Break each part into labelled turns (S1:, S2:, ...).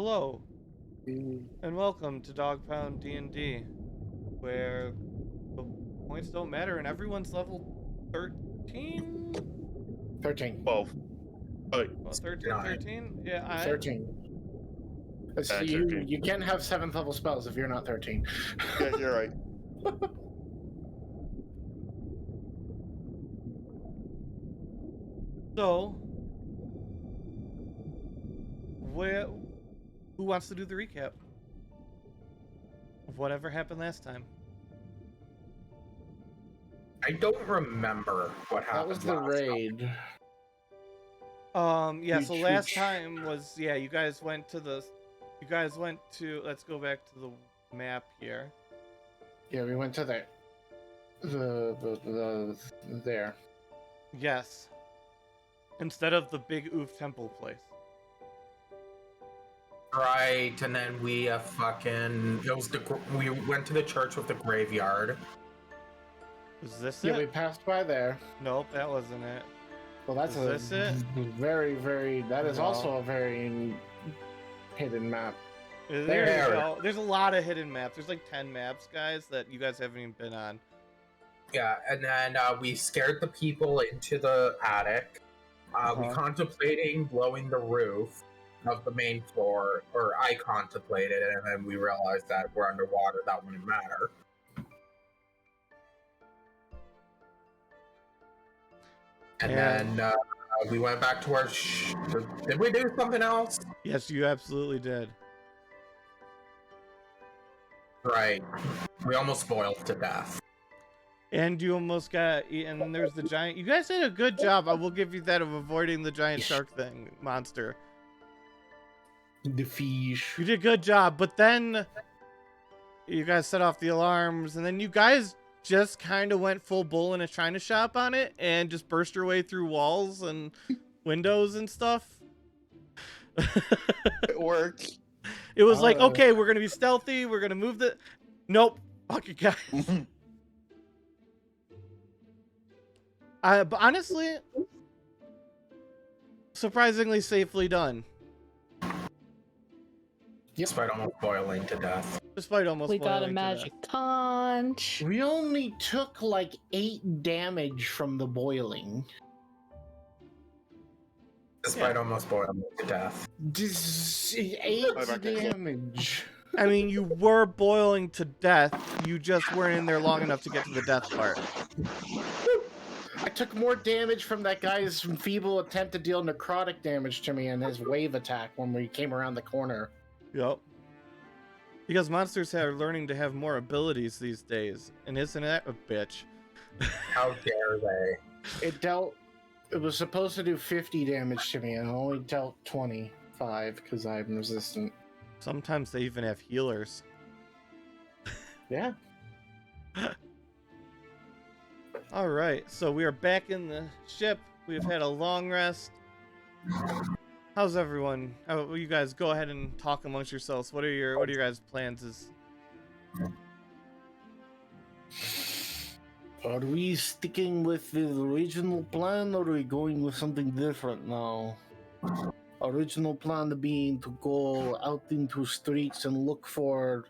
S1: Hello, and welcome to Dog Pound D&D, where the points don't matter and everyone's level 13?
S2: 13.
S3: 12. Oh,
S1: Well, 13? Yeah,
S2: 13. You can't have 7th level spells if you're not 13.
S3: yeah, you're right.
S1: So, who wants to do the recap of whatever happened last time?
S4: I don't remember what happened.
S2: That was the raid.
S1: So last time was, you guys went to, let's go back to the map here.
S2: Yeah, we went to there.
S1: Yes. Instead of the big Oof Temple place.
S4: Right, and then we we went to the church with the graveyard.
S1: Was this
S2: Yeah,
S1: it?
S2: we passed by there.
S1: Nope, that wasn't it.
S2: Well, that's
S1: Is this it?
S2: very, very. That is
S1: No.
S2: also a very hidden map.
S1: There you go. There's a lot of hidden maps. There's like 10 maps, guys, that you guys haven't even been on.
S4: Yeah, and then we scared the people into the attic. We contemplating blowing the roof of the main floor, or I contemplated it, and then we realized that we're underwater. That wouldn't matter. And then we went back to our. Did we do something else?
S1: Yes, you absolutely did.
S4: Right. We almost boiled to death.
S1: And you almost got eaten. And there's the giant. You guys did a good job. I will give you that of avoiding the giant shark monster.
S2: The fish.
S1: You did a good job. But then you guys set off the alarms, and then you guys just kind of went full bull in a China shop on it and just burst your way through walls and windows and stuff.
S3: It worked.
S1: It was like, okay, we're going to be stealthy. We're going to move the... Nope. Fuck you guys. But honestly, surprisingly safely done.
S4: Despite almost boiling to death.
S1: Despite almost
S5: We got a
S1: boiling to
S5: magic
S1: death.
S5: conch.
S2: We only took like 8 damage from the boiling.
S4: Despite almost boiling to death.
S2: 8 damage.
S1: I mean, you were boiling to death. You just weren't in there long enough to get to the death part.
S2: I took more damage from that guy's feeble attempt to deal necrotic damage to me and his wave attack when we came around the corner.
S1: Yep. Because monsters are learning to have more abilities these days. And isn't that a bitch?
S4: How dare they?
S2: It was supposed to do 50 damage to me and it only dealt 25 because I'm resistant.
S1: Sometimes they even have healers.
S2: Yeah.
S1: All right, so we are back in the ship. We've had a long rest. How's everyone? You guys go ahead and talk amongst yourselves. What are your guys' plans?
S2: Are we sticking with the original plan or are we going with something different now? Original plan being to go out into streets and look for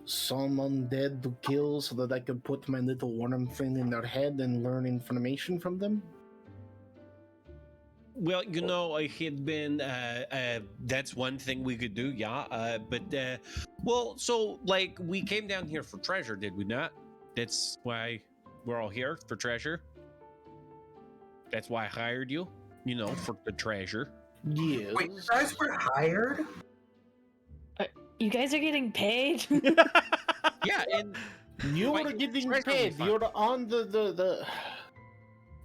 S2: some undead to kill so that I can put my little worm thing in their head and learn information from them?
S6: Well, I had been, that's one thing we could do, yeah. We came down here for treasure, did we not? That's why we're all here, for treasure. That's why I hired you, for the treasure.
S2: Yes.
S4: Wait, you guys were hired?
S5: You guys are getting paid?
S6: Yeah, and
S2: You
S6: Why
S2: were getting
S6: treasure
S2: paid.
S6: we
S2: You're on the.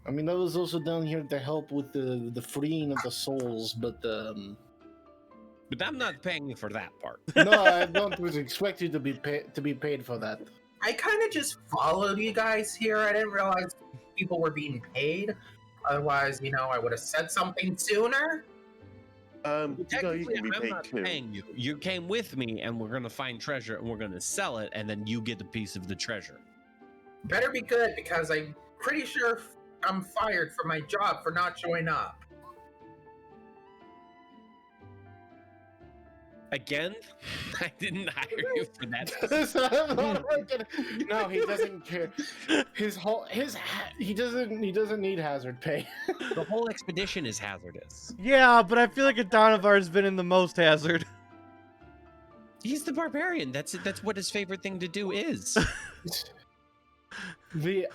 S2: I mean, I was also down here to help with the freeing of the souls, but
S6: but I'm not paying you for that part.
S2: no, I don't expect you to be paid for that.
S4: I kind of just followed you guys here. I didn't realize people were being paid. Otherwise, I would have said something sooner.
S3: You
S6: Technically,
S3: can be
S6: I'm
S3: paid
S6: not
S3: too.
S6: paying you. You came with me, and we're gonna find treasure, and we're gonna sell it, and then you get a piece of the treasure.
S4: Better be good, because I'm pretty sure I'm fired from my job for not showing up.
S6: Again, I didn't hire you for that.
S2: No, he doesn't care. He doesn't need hazard pay.
S6: The whole expedition is hazardous.
S1: Yeah, but I feel like Adonivar's been in the most hazard.
S6: He's the barbarian. That's what his favorite thing to do is.
S2: The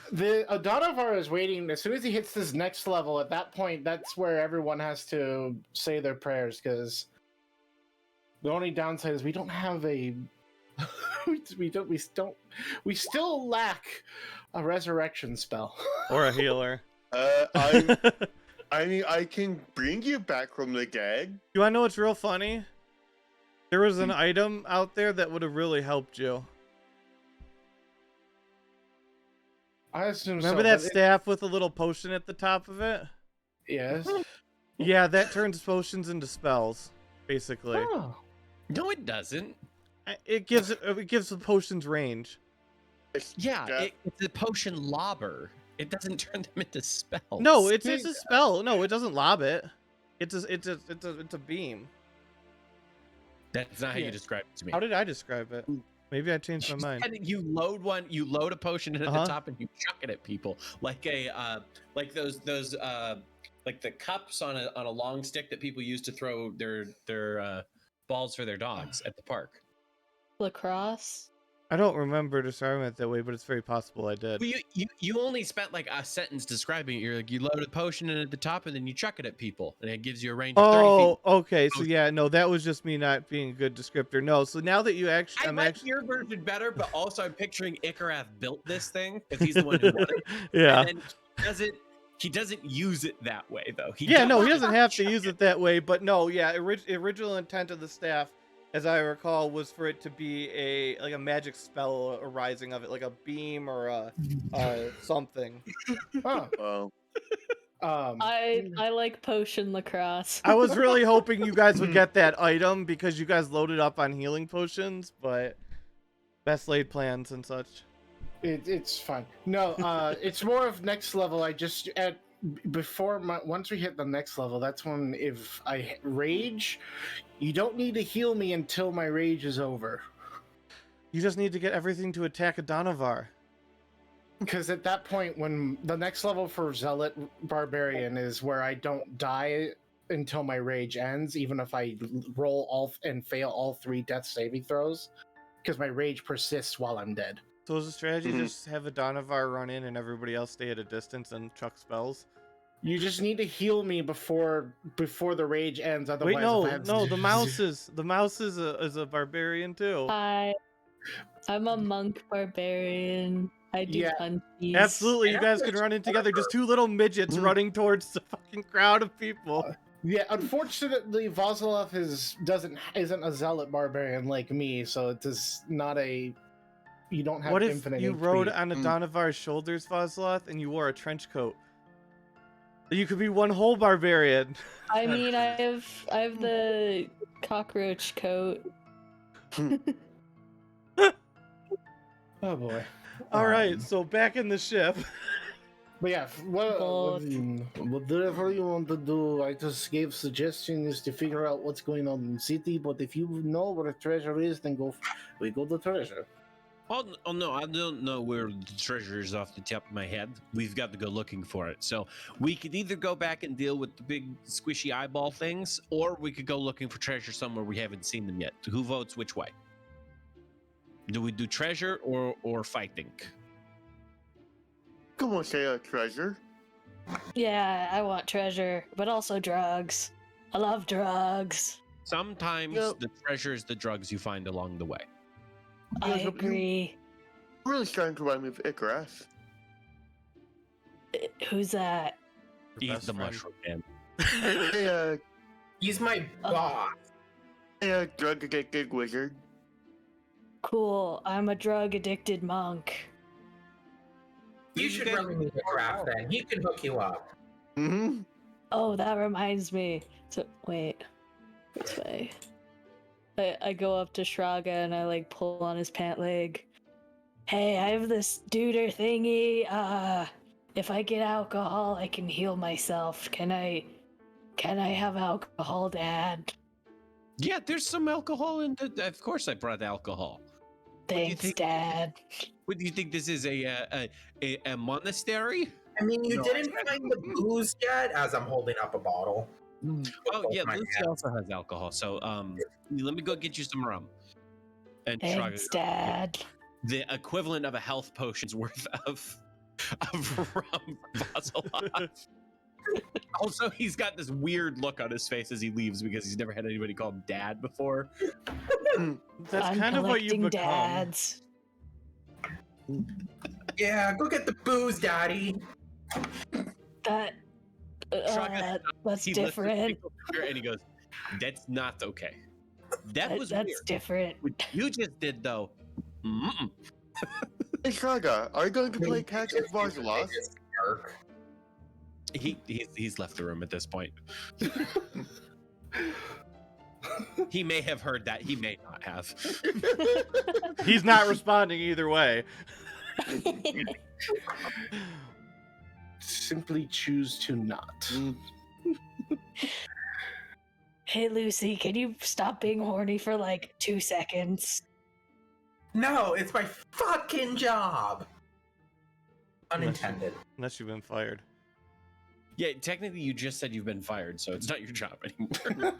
S2: Adonivar is waiting. As soon as he hits this next level, at that point, that's where everyone has to say their prayers, because the only downside is we don't have a we still lack a resurrection spell.
S1: Or a healer.
S3: I mean, I can bring you back from the dead.
S1: You wanna know what's real funny? There was an item out there that would have really helped you.
S2: I assume
S1: Remember
S2: so,
S1: that
S2: but
S1: staff with a little potion at the top of it?
S2: Yes.
S1: Yeah, that turns potions into spells, basically.
S2: Oh.
S6: No, it doesn't.
S1: It gives the potions range.
S6: Yeah, it's a potion lobber. It doesn't turn them into spells.
S1: No, it's a spell. No, it doesn't lob it. It's a beam.
S6: That's not how you describe it to me.
S1: How did I describe it? Maybe I changed my mind.
S6: And you load a potion in at the top and you chuck it at people like like those like the cups on a long stick that people use to throw their balls for their dogs at the park.
S5: Lacrosse.
S1: I don't remember describing it that way, but it's very possible I did.
S6: Well, you only spent like a sentence describing it. You're like, you load a potion in at the top and then you chuck it at people, and it gives you a range of 30 feet.
S1: Oh, okay. So yeah, no, that was just me not being a good descriptor. No, so now that you actually,
S6: I like your version better, but also I'm picturing Ikarath built this thing because he's the one who won it.
S1: Yeah.
S6: And then he doesn't use it that way though.
S1: He doesn't have to use it that way, but no, yeah, original intent of the staff, as I recall, was for it to be a magic spell arising of it, like a beam or a something.
S2: Oh.
S5: I like potion lacrosse.
S1: I was really hoping you guys would get that item because you guys loaded up on healing potions, but best laid plans and such.
S2: It's fine. No, it's more of next level. Once we hit the next level, that's when if I rage, you don't need to heal me until my rage is over.
S1: You just need to get everything to attack Adonivar.
S2: Because at that point, when the next level for Zealot Barbarian is where I don't die until my rage ends, even if I roll and fail all 3 death saving throws, because my rage persists while I'm dead.
S1: So is the strategy just have Adonivar run in and everybody else stay at a distance and chuck spells?
S2: You just need to heal me before the rage ends. Otherwise,
S1: wait, no, the mouse is a barbarian too.
S5: I'm a monk barbarian. I do punchies.
S1: Absolutely, you guys can run in together. Just 2 little midgets running towards the fucking crowd of people.
S2: Yeah, unfortunately, Vazalov isn't a zealot barbarian like me, so it is not a. You don't have infinite.
S1: What if you
S2: HP.
S1: rode on Adonivar's shoulders, Vazaloth, and you wore a trench coat? You could be one whole barbarian.
S5: I mean, I have the cockroach coat.
S2: Oh boy.
S1: All right, so back in the ship.
S2: But yeah, whatever you want to do, I just gave suggestions to figure out what's going on in the city. But if you know where the treasure is, then we go to treasure.
S6: Oh no, I don't know where the treasure is off the top of my head. We've got to go looking for it. So we could either go back and deal with the big squishy eyeball things, or we could go looking for treasure somewhere we haven't seen them yet. Who votes which way? Do we do treasure or fighting?
S3: Come on, say treasure.
S5: Yeah, I want treasure, but also drugs. I love drugs.
S6: Sometimes the treasure is the drugs you find along the way.
S5: I agree.
S3: I'm really starting to rhyme with Icarus.
S5: Who's that?
S6: He's the mushroom man.
S3: Hey,
S4: He's my boss.
S3: drug addicted wizard.
S5: Cool. I'm a drug addicted monk.
S4: You should really meet a craft then. He can hook you up.
S3: Mm-hmm.
S5: Oh, that reminds me. So wait, this way. I go up to Shraga and I like pull on his pant leg. Hey, I have this duder thingy. If I get alcohol, I can heal myself. Can I have alcohol, Dad?
S6: Yeah, there's some alcohol in the. Of course, I brought alcohol.
S5: Thanks, Dad.
S6: What do you think this is? A monastery?
S4: I mean, you
S6: No,
S4: didn't find the booze yet, as I'm holding up a bottle.
S6: Oh yeah,
S4: my
S6: Lucy also has alcohol. So let me go get you some rum. And
S5: Thanks, Dad.
S6: the equivalent of a health potion's worth of rum for Vasilov. Also, he's got this weird look on his face as he leaves because he's never had anybody call him Dad before.
S1: That's
S5: I'm
S1: kind of what you
S5: collecting
S1: become.
S5: dads.
S4: Yeah, go get the booze, Daddy.
S5: That
S6: Shotgun,
S5: that's
S6: he listens to
S5: different.
S6: people and he goes, "That's not okay. That was
S5: That's
S6: weird.
S5: different.
S6: What you just did, though." Mm-mm.
S3: Hey, Saga, are you going to play catch with Varzalov?
S6: He's left the room at this point. He may have heard that. He may not have.
S1: He's not responding either way.
S2: Simply choose to not.
S5: Hey, Lucy, can you stop being horny for like 2 seconds?
S4: No, it's my fucking job. Unintended.
S1: Unless you've been fired.
S6: Yeah, technically, you just said you've been fired, so it's not your job anymore.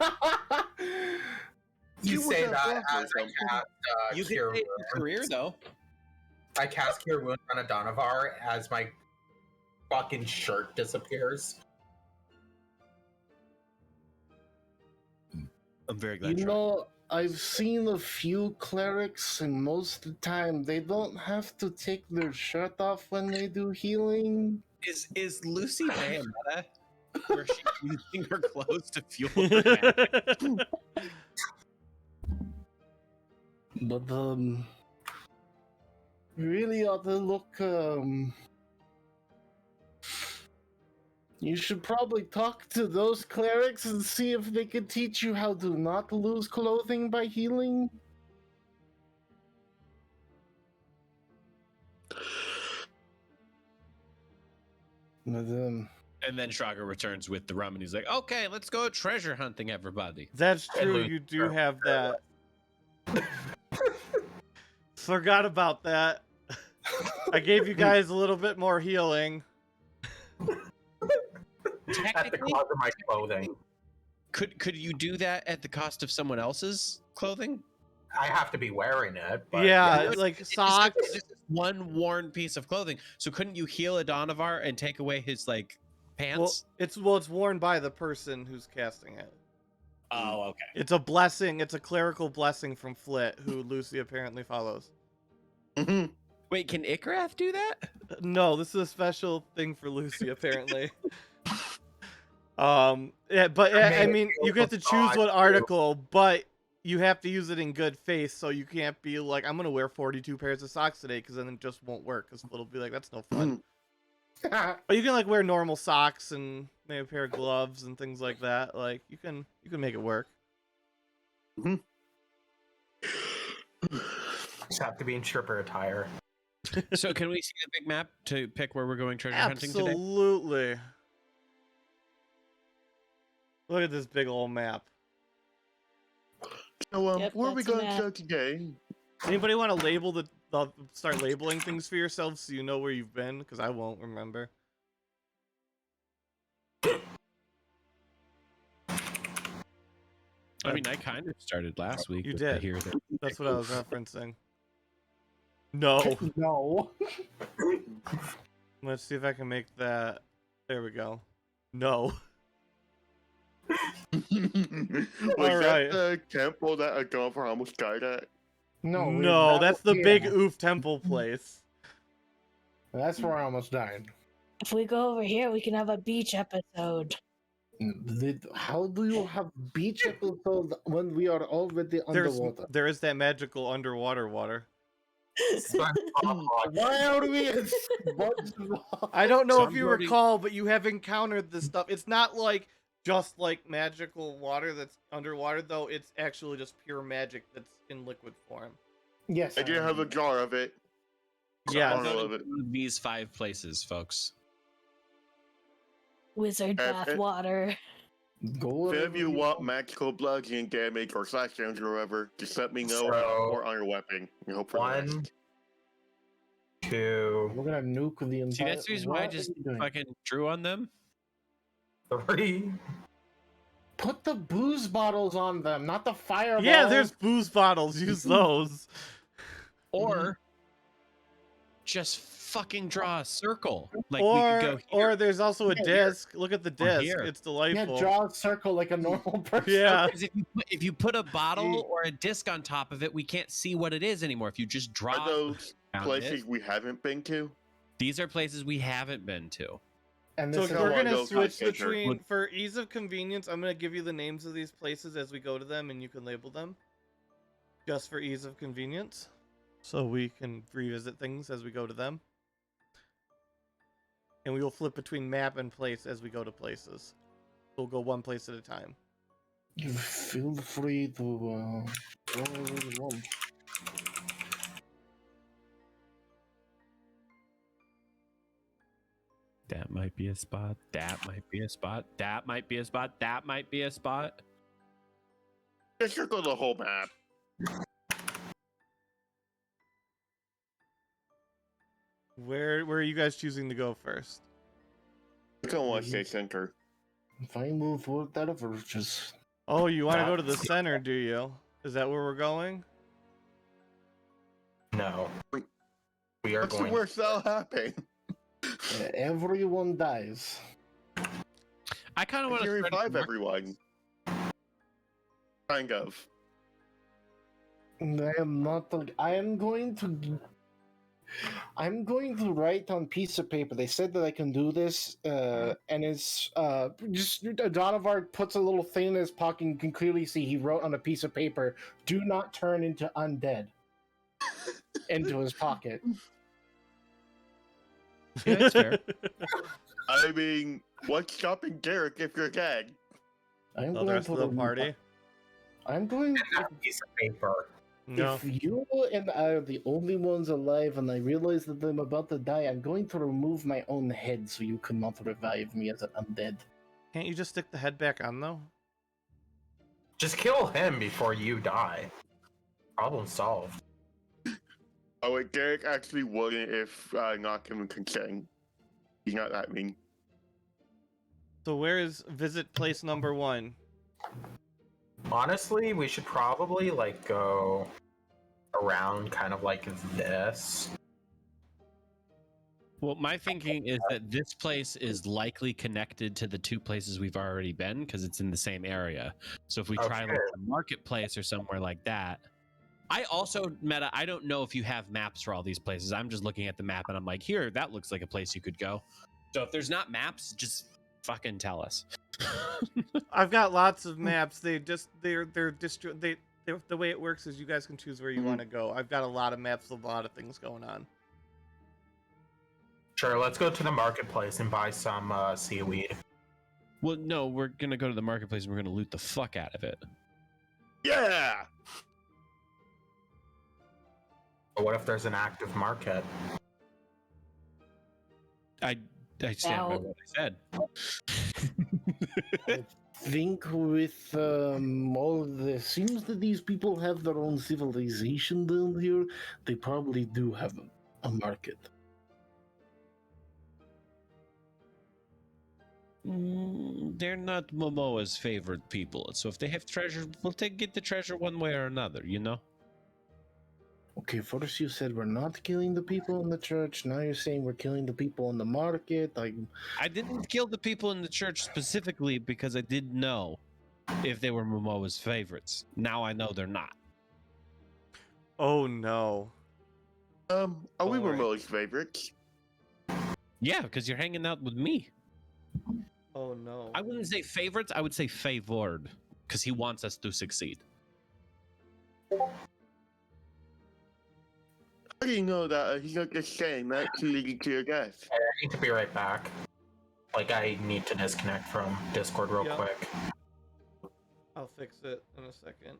S4: You say
S3: was
S4: that
S3: that
S4: as I cast
S6: You can
S4: Cure
S6: say it's your
S4: Wounds.
S6: career, though.
S4: I cast Cure Wounds on a Donavar as my fucking shirt disappears.
S6: I'm very glad
S2: You
S6: you're
S2: know, I've seen a few clerics, and most of the time they don't have to take their shirt off when they do healing.
S6: Is Lucy Bayonetta, where she's using her clothes to fuel her magic?
S2: But really ought to look. You should probably talk to those clerics and see if they could teach you how to not lose clothing by healing. But
S6: And then Shraga returns with the rum, and he's like, "Okay, let's go treasure hunting, everybody."
S1: That's true. You do have that. Forgot about that. I gave you guys a little bit more healing.
S4: At the
S6: Technically,
S4: cost of my clothing.
S6: could you do that at the cost of someone else's clothing?
S4: I have to be wearing it. But
S1: Yeah,
S6: it's-
S1: like
S6: It's
S1: socks.
S6: just one worn piece of clothing. So couldn't you heal a Donavar and take away his like pants?
S1: It's worn by the person who's casting it.
S6: Oh, okay.
S1: It's a blessing. It's a clerical blessing from Flit, who Lucy apparently follows.
S6: Wait, can Ikrath do that?
S1: No, this is a special thing for Lucy apparently. Yeah, but I mean, you get to choose what article, but you have to use it in good faith, so you can't be like, I'm gonna wear 42 pairs of socks today, because then it just won't work. Because it'll be like, that's no fun. But you can like wear normal socks and maybe a pair of gloves and things like that. Like you can make it work.
S4: just have to be in stripper attire.
S6: So can we see the big map to pick where we're going treasure hunting today?
S1: Absolutely. Look at this big old map.
S3: So,
S5: Yep,
S3: where are we
S5: that's a
S3: going to
S5: map.
S3: go today?
S1: Anybody want to label start labeling things for yourselves so you know where you've been? Because I won't remember.
S6: I mean, I kind of started last week.
S1: You
S6: with
S1: did.
S6: the here, there.
S1: That's what I was referencing. No.
S2: no.
S1: Let's see if I can make that. There we go. No.
S3: Was
S1: Alright.
S3: that the temple that a golfer almost died at?
S2: No.
S1: No, that's the
S2: yeah.
S1: big oof temple place.
S2: That's where I almost died.
S5: If we go over here, we can have a beach episode.
S2: How do you have beach episodes when we are already underwater?
S1: There is that magical underwater water.
S2: Why are we in SpongeBob?
S1: I don't know
S6: So
S1: if
S6: I'm
S1: you
S6: voting-
S1: recall, but you have encountered this stuff. It's not like just like magical water that's underwater, though. It's actually just pure magic that's in liquid form.
S2: Yes.
S3: I do have a jar of it.
S1: Yeah.
S3: Bottle
S6: Go
S3: of
S6: to
S3: it.
S6: these 5 places, folks.
S5: Wizard
S3: Okay.
S5: bath water.
S2: Go
S3: If you
S2: wherever
S3: want magical bludgeoning damage or slash damage or whatever, just let me know or on your weapon. You hope for the
S4: One,
S3: best.
S2: We're
S4: 2,
S2: gonna nuke the entire.
S6: See, that's the reason why I
S2: What are
S6: just
S2: you doing?
S6: fucking drew on them.
S4: 3.
S2: Put the booze bottles on them, not the fireballs.
S1: Yeah, there's booze bottles. Use those.
S6: Or just fucking draw a circle. Like we could go
S1: Or
S6: here.
S1: there's also a
S2: Yeah,
S1: disc. Look at the
S6: Or
S1: disc.
S6: here.
S1: It's
S2: Yeah,
S1: delightful.
S2: draw a circle like a normal person.
S1: Yeah.
S6: Because if you put a bottle or a disc on top of it, we can't see what it is anymore. If you just draw
S3: Are those
S6: around
S3: places
S6: it,
S3: we haven't been to?
S6: these are places we haven't been to.
S2: And
S1: So
S2: this is
S1: we're
S3: how I
S1: gonna
S3: know
S1: switch
S3: Contact Center.
S1: between, for ease of convenience, I'm gonna give you the names of these places as we go to them, and you can label them. Just for ease of convenience, so we can revisit things as we go to them. And we will flip between map and place as we go to places. We'll go one place at a time.
S2: You feel free to go wherever you want.
S6: That might be a spot. That might be a spot. That might be a spot. That might be a spot.
S3: Just circle the whole map.
S1: Where are you guys choosing to go first?
S3: I don't want to say center.
S2: Fine, move forward, whatever. Just
S1: Oh, you want to go to the center, do you? Is that where we're going?
S4: No. We are
S3: What's the
S4: going.
S3: worst that'll happen?
S2: everyone dies.
S6: I kind of want
S3: You
S6: to
S3: revive everyone. Kind of.
S2: And I am not. I am going to. I'm going to write on piece of paper. They said that I can do this, and it's just Donovar puts a little thing in his pocket. And you can clearly see he wrote on a piece of paper, "Do not turn into undead." into his pocket.
S6: Yeah, that's fair.
S3: I mean, what's stopping Derek if you're dead?
S2: I'm
S1: Oh, the rest of the party?
S2: I'm going.
S4: That piece of paper.
S1: No.
S2: If you and I are the only ones alive, and I realize that I'm about to die, I'm going to remove my own head so you cannot revive me as an undead.
S1: Can't you just stick the head back on, though?
S4: Just kill him before you die. Problem solved.
S3: Oh wait, Derek actually wouldn't if not given consent. He's not that mean.
S1: So where is visit place number 1?
S4: Honestly, we should probably like go around kind of like this.
S6: Well, my thinking is that this place is likely connected to the two places we've already been because it's in the same area. So if we try like
S4: Okay.
S6: the marketplace or somewhere like that. I also, Meta, I don't know if you have maps for all these places. I'm just looking at the map and I'm like, here, that looks like a place you could go. So if there's not maps, just fucking tell us.
S1: I've got lots of maps. The way it works is you guys can choose where you
S3: Mhm.
S1: want to go. I've got a lot of maps with a lot of things going on.
S4: Sure, let's go to the marketplace and buy some seaweed.
S6: Well, no, we're going to go to the marketplace and we're going to loot the fuck out of it.
S3: Yeah!
S4: But what if there's an active market?
S6: I stand by what I said.
S2: Think with all the seems that these people have their own civilization down here. They probably do have a market.
S6: They're not Momoa's favorite people. So if they have treasure, we'll get the treasure one way or another, you know?
S2: Okay, first you said we're not killing the people in the church. Now you're saying we're killing the people in the market.
S6: I didn't kill the people in the church specifically because I didn't know if they were Momoa's favorites. Now I know they're not.
S1: Oh no.
S3: Are we
S1: Alright.
S3: Ramona's favorites?
S6: Yeah, because you're hanging out with me.
S1: Oh no.
S6: I wouldn't say favorites, I would say favored because he wants us to succeed.
S3: How do you know that he's not just saying that to lead to your death?
S4: I need to be right back. Like, I need to disconnect from Discord real
S1: Yeah.
S4: quick.
S1: I'll fix it in a second.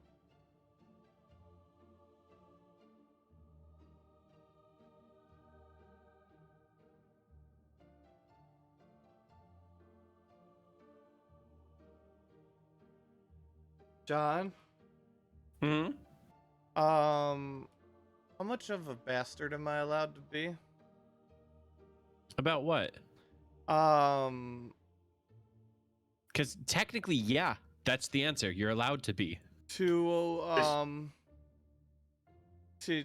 S1: John,
S6: Hmm.
S1: how much of a bastard am I allowed to be?
S6: About what?
S1: Um,
S6: Because technically, yeah, that's the answer. You're allowed to be.
S1: to to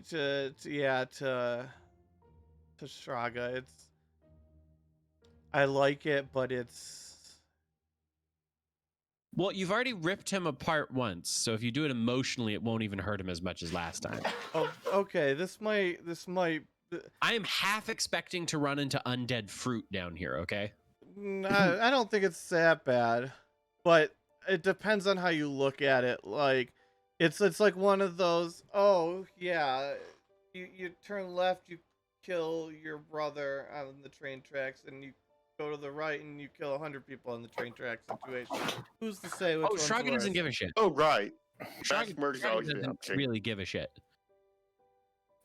S1: Shraga. I like it, but it's
S6: Well, you've already ripped him apart once, so if you do it emotionally, it won't even hurt him as much as last time.
S1: oh okay. This might
S6: I am half expecting to run into undead fruit down here, okay?
S1: I don't think it's that bad, but it depends on how you look at it. Like, it's like one of those. Oh yeah, you turn left, you kill your brother on the train tracks, and you go to the right and you kill 100 people on the train tracks situation. Who's to say which
S6: Oh,
S1: one's
S6: Shraga doesn't
S1: worse?
S6: give a shit.
S3: Oh, right. Mass
S6: Shraga
S3: murder's always been
S6: doesn't
S3: option.
S6: really give a shit.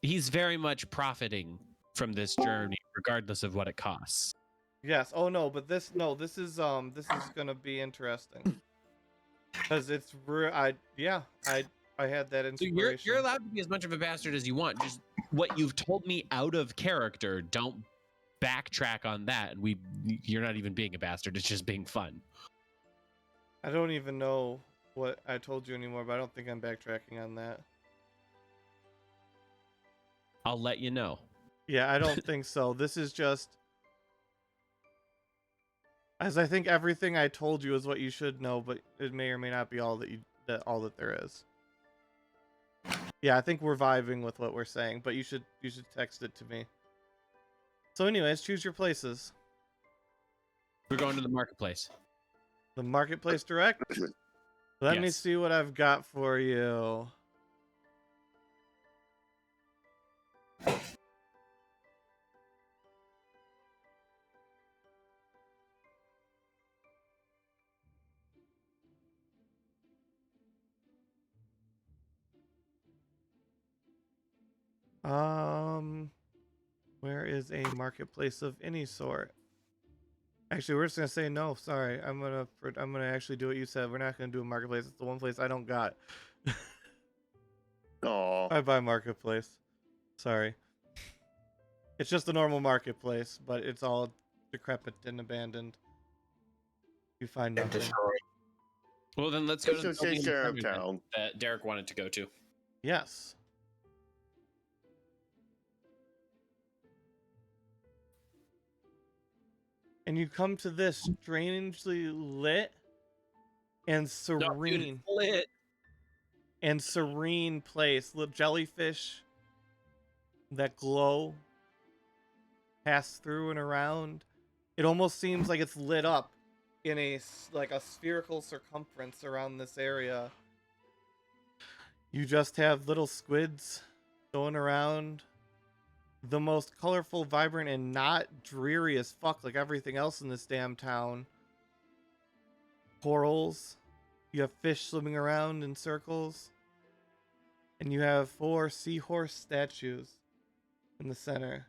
S6: He's very much profiting from this journey, regardless of what it costs.
S1: Yes. Oh no, but this is gonna be interesting because it's I had that
S6: So
S1: inspiration.
S6: you're allowed to be as much of a bastard as you want. Just what you've told me out of character, don't backtrack on that. And you're not even being a bastard. It's just being fun.
S1: I don't even know what I told you anymore, but I don't think I'm backtracking on that.
S6: I'll let you know.
S1: Yeah, I don't think so. This is just, as I think everything I told you is what you should know, but it may or may not be all that there is. Yeah, I think we're vibing with what we're saying, but you should text it to me. So anyways, choose your places.
S6: We're going to the marketplace.
S1: The marketplace direct? Let me
S6: Yes.
S1: see what I've got for you. Where is a marketplace of any sort? Actually, we're just gonna say no. Sorry, I'm gonna actually do what you said. We're not gonna do a marketplace. It's the one place I don't got.
S3: Aw.
S1: I buy marketplace. Sorry. It's just a normal marketplace, but it's all decrepit and abandoned. You find
S4: And
S1: nothing.
S4: destroyed.
S6: Well, then let's go
S3: It's
S6: to
S3: a
S6: the building in
S3: center
S6: front
S3: of
S6: of it
S3: town.
S6: that Derek wanted to go to.
S1: Yes. And you come to this strangely lit and serene
S6: Lit.
S1: place. Little jellyfish that glow pass through and around. It almost seems like it's lit up in a spherical circumference around this area. You just have little squids going around. The most colorful, vibrant, and not dreary as fuck like everything else in this damn town. Corals. You have fish swimming around in circles. And you have 4 seahorse statues in the center.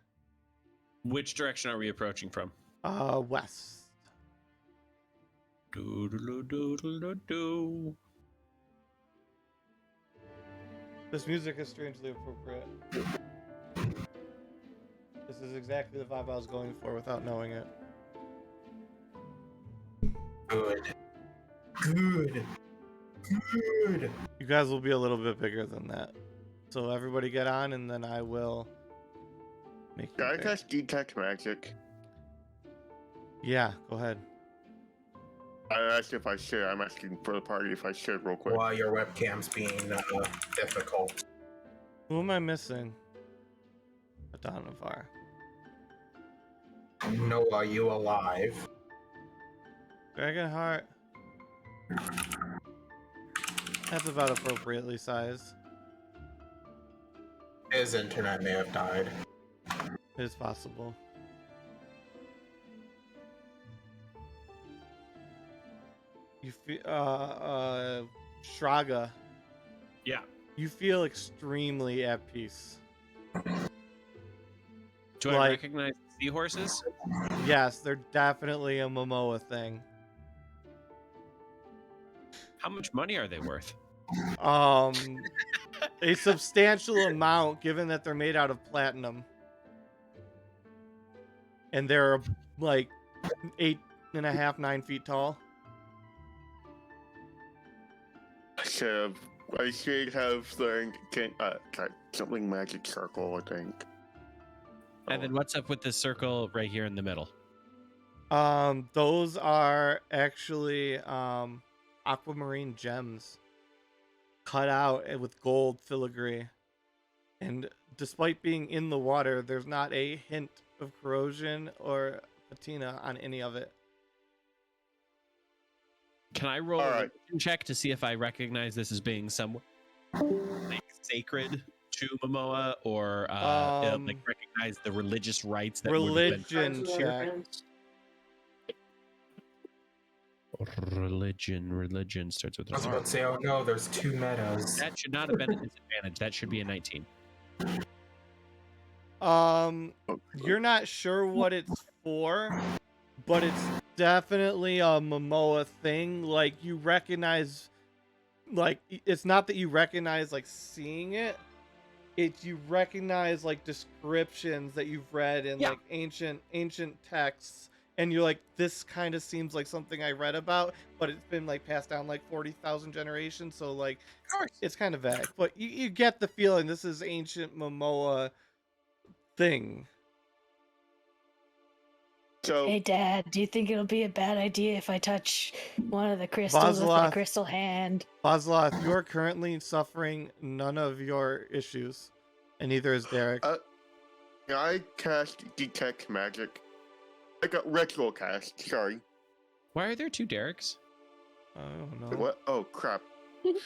S6: Which direction are we approaching from?
S1: West.
S6: Do-do-do-do-do-do.
S1: This music is strangely appropriate. This is exactly the vibe I was going for without knowing it.
S4: Good. Good. Good.
S1: You guys will be a little bit bigger than that. So everybody get on, and then I will make you
S3: Can I
S1: big.
S3: cast detect magic?
S1: Yeah, go ahead.
S3: I asked if I should. I'm asking for the party if I should real quick.
S4: While your webcam's being difficult.
S1: Who am I missing? Adanavar.
S4: No, are you alive?
S1: Dragonheart. That's about appropriately sized.
S4: His internet may have died.
S1: It is possible. You feel Shraga.
S6: Yeah.
S1: You feel extremely at peace.
S6: Do I
S1: Like-
S6: recognize seahorses?
S1: Yes, they're definitely a Momoa thing.
S6: How much money are they worth?
S1: A substantial amount, given that they're made out of platinum, and they're like 8.5, 9 feet tall.
S3: I should have learned something magic circle, I think.
S6: And then what's up with this circle right here in the middle?
S1: Those are actually aquamarine gems cut out with gold filigree. And despite being in the water, there's not a hint of corrosion or patina on any of it.
S6: Can I roll
S3: All
S6: a
S3: right.
S6: religion check to see if I recognize this as being somewhat like sacred to Momoa, or like recognize the religious rites that would have
S1: Religion check.
S6: been religion starts with
S4: I was
S6: an
S4: about
S6: R.
S4: to say, oh no, there's 2 meadows.
S6: That should not have been a disadvantage. That should be a 19.
S1: You're not sure what it's for, but it's definitely a Momoa thing. Like, you recognize, like, it's not that you recognize, like, seeing it. It's you recognize, like, descriptions that you've read in, like, ancient texts. And you're like, this kind of seems like something I read about, but it's been, like, passed down, like, 40,000 generations. So, like, it's kind of vague. But you get the feeling this is ancient Momoa thing.
S3: So,
S5: Hey, Dad, do you think it'll be a bad idea if I touch one of the crystals with my
S1: Vazloth.
S5: crystal hand?
S1: Vazloth, you are currently suffering none of your issues, and neither is Derek.
S3: can I cast detect magic? I got ritual cast. Sorry.
S6: Why are there 2 Dereks?
S1: I don't know.
S3: What? Oh crap!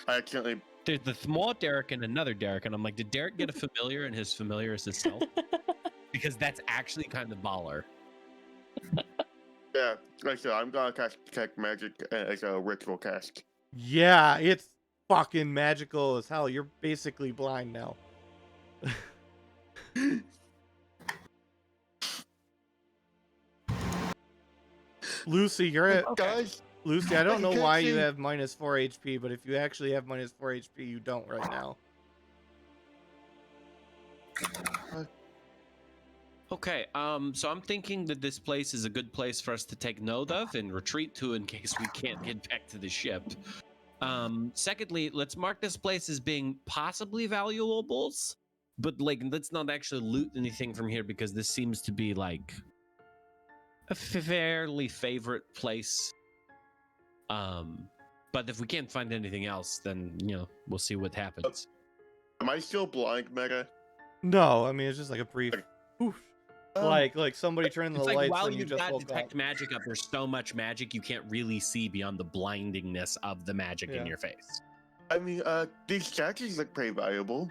S3: I accidentally.
S6: There's the small Derek and another Derek, and I'm like, did Derek get a familiar, and his familiar is his self? Because that's actually kind of baller.
S3: Yeah, like I said, I'm gonna cast detect magic as a ritual cast.
S1: Yeah, it's fucking magical as hell. You're basically blind now. Lucy, you're at
S3: Guys,
S1: Lucy. I don't know
S3: You can't
S1: why you
S3: see.
S1: have minus 4 HP, but if you actually have minus 4 HP, you don't right now.
S6: Okay, so I'm thinking that this place is a good place for us to take note of and retreat to in case we can't get back to the ship. Secondly, let's mark this place as being possibly valuables, but like let's not actually loot anything from here because this seems to be like a fairly favorite place. But if we can't find anything else, then we'll see what happens.
S3: am I still blind, Mega?
S1: No, I mean it's just like a brief. Oof. Like somebody turning the
S6: It's like
S1: lights
S6: while
S1: and you
S6: you've
S1: just
S6: got
S1: woke
S6: detect
S1: up.
S6: magic up, there's so much magic you can't really see beyond the blindingness of the magic in
S1: Yeah.
S6: your face.
S3: I mean, these statues look pretty valuable.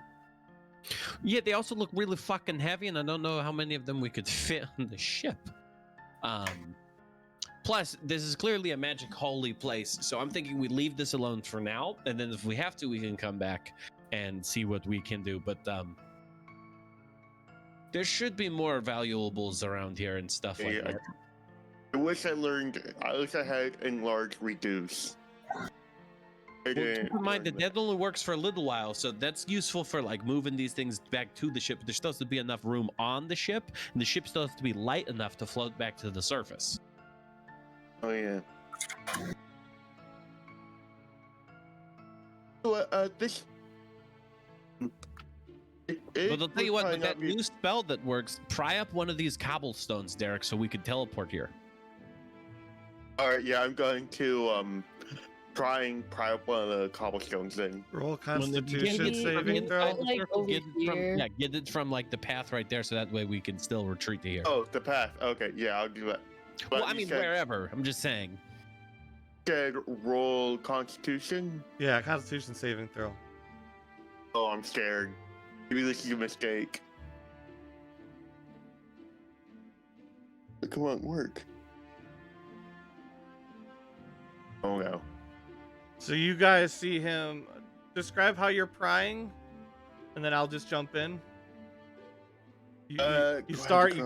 S6: Yeah, they also look really fucking heavy, and I don't know how many of them we could fit on the ship. Plus, this is clearly a magic holy place, so I'm thinking we leave this alone for now, and then if we have to, we can come back and see what we can do. But there should be more valuables around here and stuff like
S3: Yeah,
S6: that.
S3: I wish I had enlarge reduce.
S6: Well, keep in mind that only works for a little while, so that's useful for like moving these things back to the ship. There's supposed to be enough room on the ship, and the ship still has to be light enough to float back to the surface.
S3: Oh yeah. So, this.
S6: But I'll tell you what, with that new spell that works, pry up one of these cobblestones, Derek, so we could teleport here.
S3: All right, yeah, I'm going to pry up one of the cobblestones then.
S1: Roll
S6: When the-
S1: Constitution
S6: get it from
S1: saving
S6: inside
S1: throw.
S6: the
S5: Like,
S6: circle,
S5: over
S6: get it from,
S5: here.
S6: get it from like the path right there, so that way we can still retreat to here.
S3: Oh, the path. Okay, yeah, I'll do that. But
S6: well, I
S3: you
S6: mean,
S3: said-
S6: wherever. I'm just saying.
S3: said roll Constitution.
S1: Yeah, Constitution saving throw.
S3: Oh, I'm scared. Maybe this is a mistake. Come on, work. Oh no.
S1: So you guys see him. Describe how you're prying, and then I'll just jump in. You
S3: grab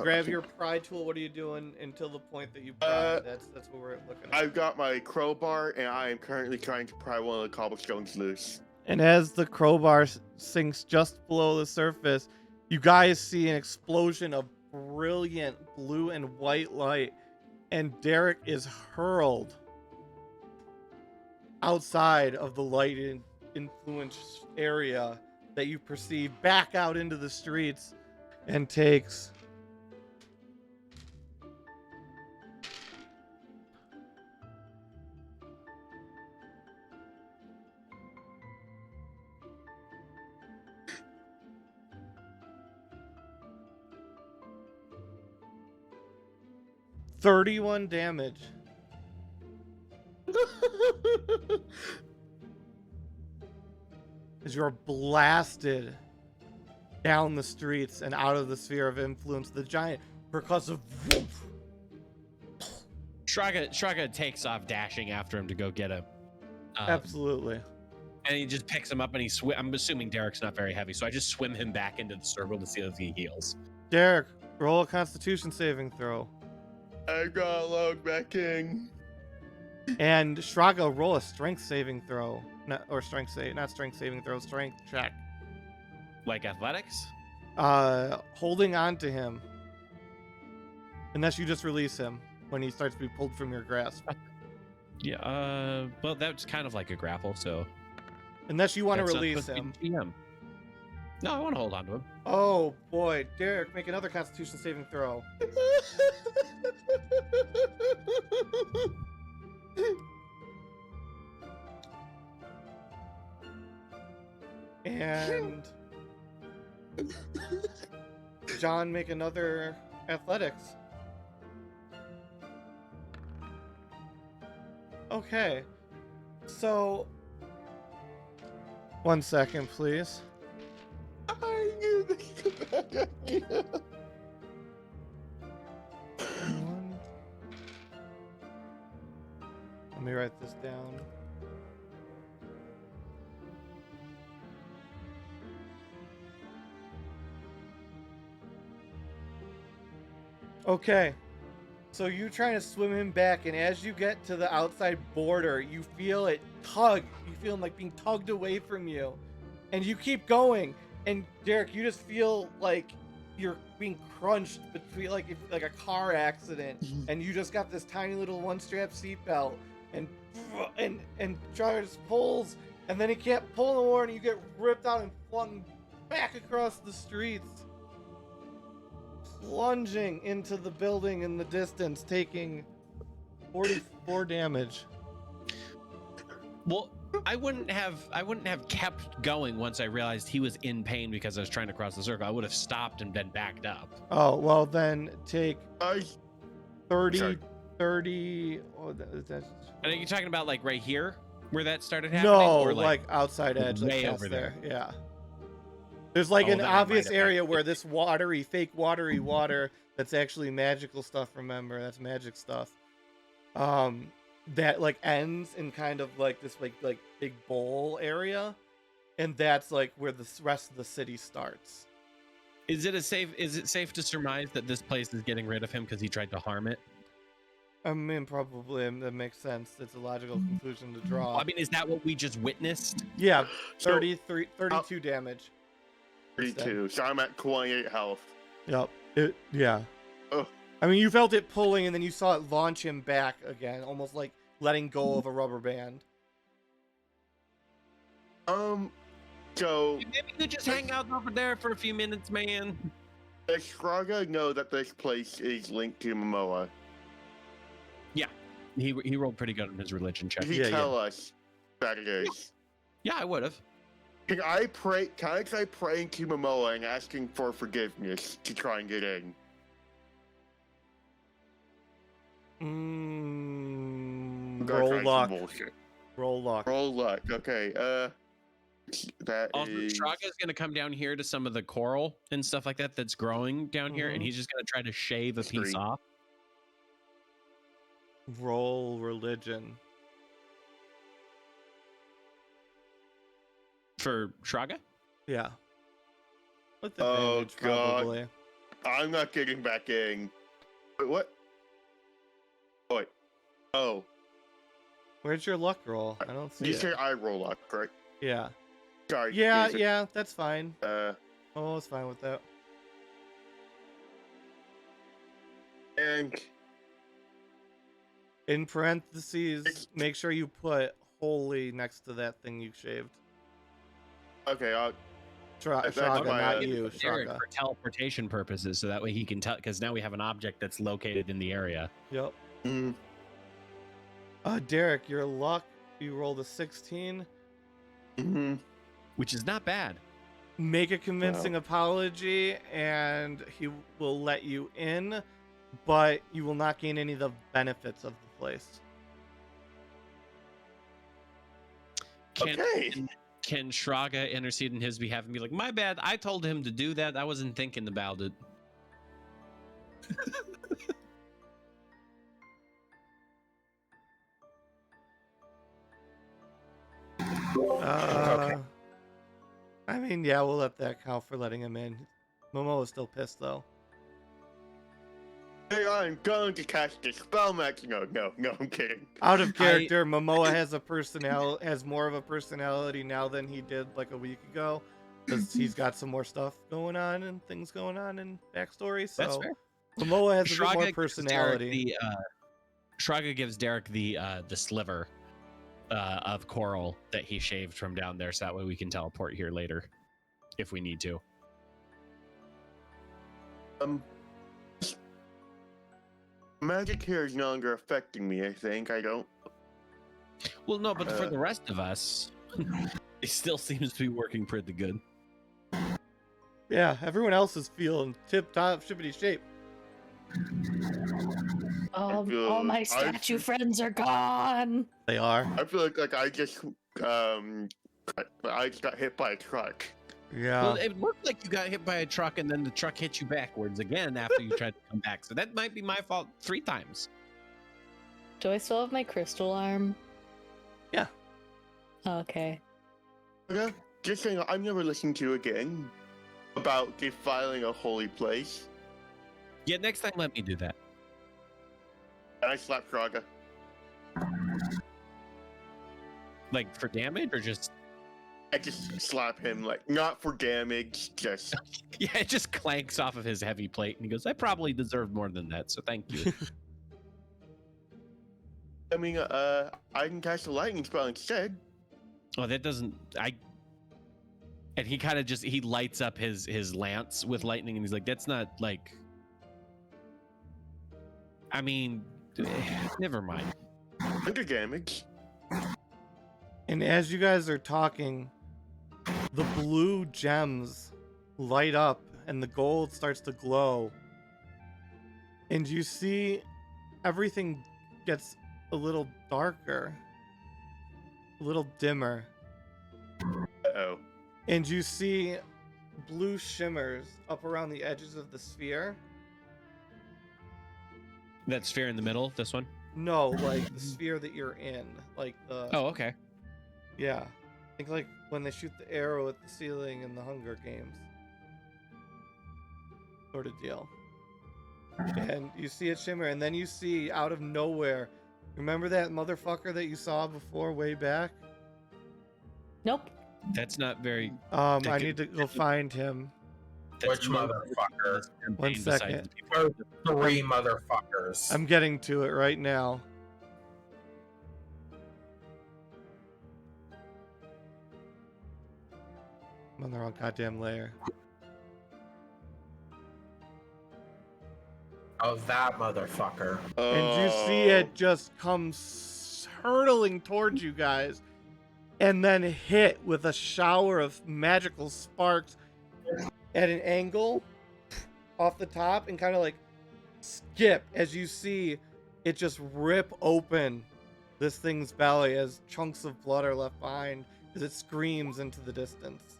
S1: grab
S3: the-
S1: your pry tool. What are you doing until the point that you pry? That's what we're looking at.
S3: I've got my crowbar, and I am currently trying to pry one of the cobblestones loose.
S1: And as the crowbar sinks just below the surface, you guys see an explosion of brilliant blue and white light, and Derek is hurled outside of the light influence area that you perceive back out into the streets and takes 31 damage. As you're blasted down the streets and out of the sphere of influence, the giant percussive whoop.
S6: Shraga takes off, dashing after him to go get him.
S1: Absolutely.
S6: And he just picks him up, and I'm assuming Derek's not very heavy, so I just swim him back into the circle to see if he heals.
S1: Derek, roll a Constitution saving throw.
S3: I got load back in.
S1: And Shraga, roll a Strength saving throw. Not Strength saving throw, Strength check.
S6: Like athletics?
S1: Holding on to him. Unless you just release him when he starts to be pulled from your grasp.
S6: Yeah, well, that's kind of like a grapple, so...
S1: Unless you want to
S6: That's not
S1: release
S6: supposed
S1: him.
S6: to be GM. No, I want to hold on to him.
S1: Oh, boy. Derek, make another Constitution saving throw. And... John, make another athletics. Okay. So... 1 second, please.
S3: I knew this was a bad idea.
S1: Let me write this down. Okay. So you trying to swim him back, and as you get to the outside border, you feel it tug. You feel him like being tugged away from you. And you keep going. And Derek, you just feel like you're being crunched between like a car accident, and you just got this tiny little one-strap seatbelt, and Charlie just pulls, and then he can't pull no more, and you get ripped out and flung back across the streets, plunging into the building in the distance, taking 44 damage.
S6: Well, I wouldn't have kept going once I realized he was in pain because I was trying to cross the circle. I would have stopped and then backed up.
S1: Oh, well then take
S3: I
S1: 30,
S3: Sorry.
S1: 30... Oh, that's...
S6: Are you talking about like right here where that started happening?
S1: No,
S6: or
S1: like outside edge, like
S6: way
S1: past
S6: over
S1: there. Yeah. There's like
S6: Oh,
S1: an
S6: then I
S1: obvious
S6: might have
S1: area where this fake watery water that's actually magical stuff, remember? That's magic stuff. That like ends in kind of like this like big bowl area, and that's like where the rest of the city starts.
S6: Is it safe to surmise that this place is getting rid of him because he tried to harm it?
S1: I mean, probably that makes sense. It's a logical conclusion to draw.
S6: I mean, is that what we just witnessed?
S1: Yeah,
S3: So,
S1: 32 damage.
S3: 32, so I'm at 28 health.
S1: Yep. Yeah.
S3: Ugh.
S1: I mean, you felt it pulling, and then you saw it launch him back again, almost like letting go of a rubber band.
S3: So
S6: Maybe you just hang out over there for a few minutes, man.
S3: does Shraga know that this place is linked to Momoa?
S6: He rolled pretty good on his religion check.
S3: Did he
S1: Yeah,
S3: tell us that it is?
S6: Yeah, I would have.
S3: Can I try praying to Momoa and asking for forgiveness to try and get in?
S1: Mm,
S3: I'm gonna
S1: roll
S3: try some
S1: luck.
S3: bullshit.
S1: Roll luck.
S3: Roll luck. Okay. That
S6: Also,
S3: is.
S6: Straga's going to come down here to some of the coral and stuff like that that's growing down here, and
S1: Mhm.
S6: he's just going to try to shave a piece
S3: Three.
S6: off.
S1: Roll religion.
S6: For Shraga?
S1: Yeah. With
S3: Oh,
S1: advantage,
S3: God.
S1: probably.
S3: I'm not getting back in. Wait, what? Oh, wait. Oh.
S1: Where's your luck roll? I don't see
S3: You
S1: it.
S3: say I roll up, correct?
S1: Yeah.
S3: Sorry.
S1: Yeah,
S3: is it-
S1: yeah, that's fine.
S3: Oh,
S1: it's fine with that.
S3: and
S1: In parentheses, make sure you put holy next to that thing you shaved.
S3: okay, that's
S1: Shraga,
S3: my,
S1: not
S3: uh,
S1: you,
S6: Derek
S1: Shraga.
S6: for teleportation purposes, so that way he can tell. Because now we have an object that's located in the area,
S1: Yep.
S3: mm,
S1: Derek, your luck, you rolled a 16.
S3: mhm.
S6: which is not bad.
S1: Make a convincing apology, and he will let you in, but you will not gain any of the benefits of the place.
S3: Okay.
S6: Can Shraga intercede in his behalf and be like, "My bad, I told him to do that. I wasn't thinking about it."
S4: Okay.
S1: I mean, yeah, we'll let that count for letting him in. Momo is still pissed, though.
S3: Hey, I'm going to cast a spell match. No, I'm kidding.
S1: Out of character, Momoa has more of a personality now than he did like a week ago, because he's got some more stuff going on and things going on in backstory. So
S6: That's fair.
S1: Momoa has a bit more
S6: Shraga gives
S1: personality.
S6: Shraga gives Derek the sliver of coral that he shaved from down there, so that way we can teleport here later if we need to.
S3: Magic here is no longer affecting me, I think. I don't.
S6: Well, no, but for the rest of us, it still seems to be working pretty good.
S1: Yeah, everyone else is feeling tip-top shippity shape.
S5: All my statue friends are gone.
S1: They are.
S3: I feel like I just got hit by a truck.
S1: Yeah.
S6: Well, it looked like you got hit by a truck, and then the truck hit you backwards again after you tried to come back. So that might be my fault 3 times.
S5: Do I still have my crystal arm?
S1: Yeah.
S5: Okay.
S3: Okay. Just saying, I'm never listening to you again about defiling a holy place.
S6: Yeah, next time let me do that.
S3: And I slapped Shraga.
S6: Like for damage or just?
S3: I just slap him, like, not for damage, just...
S6: Yeah, it just clanks off of his heavy plate, and he goes, "I probably deserved more than that, so thank you."
S3: I mean, I can cast a lightning spell instead.
S6: Oh, that doesn't. And he kind of he lights up his lance with lightning, and he's like, "That's not like." I mean, never mind.
S3: Under damage.
S1: And as you guys are talking, the blue gems light up and the gold starts to glow. And you see everything gets a little darker, a little dimmer.
S3: Uh-oh.
S1: And you see blue shimmers up around the edges of the sphere.
S6: That sphere in the middle, this one?
S1: No, like the sphere that you're in. Like the...
S6: Oh, okay.
S1: Yeah. Think like when they shoot the arrow at the ceiling in the Hunger Games. Sort of deal. And you see it shimmer, and then you see out of nowhere, remember that motherfucker that you saw before way back?
S5: Nope.
S6: That's not very.
S1: I need to go find him.
S4: Which motherfucker?
S1: 1 second.
S4: Or 3 motherfuckers.
S1: I'm getting to it right now. I'm on the wrong goddamn layer.
S4: Oh, that motherfucker.
S1: And you see it just come hurtling towards you guys and then hit with a shower of magical sparks at an angle off the top and kind of like skip as you see it just rip open this thing's belly as chunks of blood are left behind as it screams into the distance.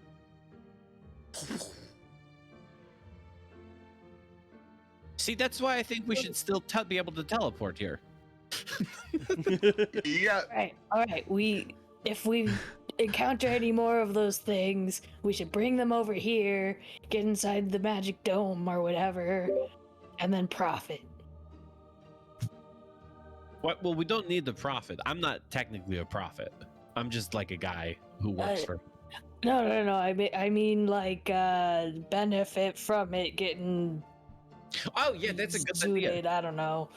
S6: See, that's why I think we should still be able to teleport here.
S3: Yeah.
S5: All right. If we encounter any more of those things, we should bring them over here, get inside the magic dome or whatever, and then profit.
S6: What? Well, we don't need the profit. I'm not technically a prophet. I'm just like a guy who works for.
S5: No. I mean like benefit from it getting.
S6: Oh yeah, that's a good idea.
S5: zooted, I don't know.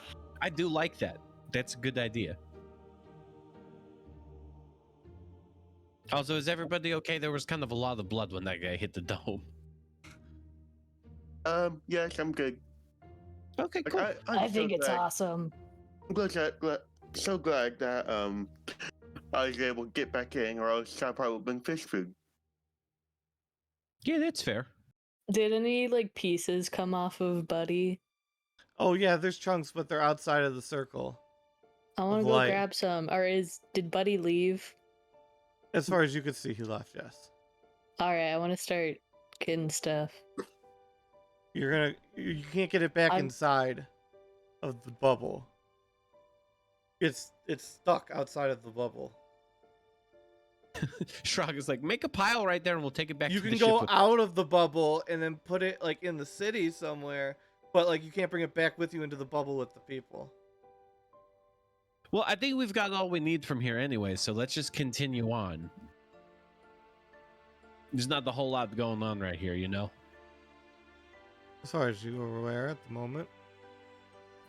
S6: I do like that. That's a good idea. Also, is everybody okay? There was kind of a lot of blood when that guy hit the dome.
S3: Yes, I'm good.
S6: Okay,
S3: Like,
S6: cool.
S5: I think it's awesome.
S3: I'm so glad that I was able to get back in, or else I probably would have been fish food.
S6: Yeah, that's fair.
S5: Did any like pieces come off of Buddy?
S1: Oh yeah, there's chunks, but they're outside of the circle.
S5: I want
S1: Of
S5: to go
S1: light.
S5: grab some. Or did Buddy leave?
S1: As far as you could see, he left. Yes.
S5: All right, I want to start getting stuff.
S1: You can't get it back
S5: I'm-
S1: inside of the bubble. It's stuck outside of the bubble.
S6: Shrug is like, make a pile right there, and we'll take it back.
S1: You
S6: to
S1: can
S6: the
S1: go
S6: ship with-
S1: out of the bubble and then put it like in the city somewhere, but like you can't bring it back with you into the bubble with the people.
S6: Well, I think we've got all we need from here anyway, so let's just continue on. There's not a whole lot going on right here, you know?
S1: As far as you are aware at the moment.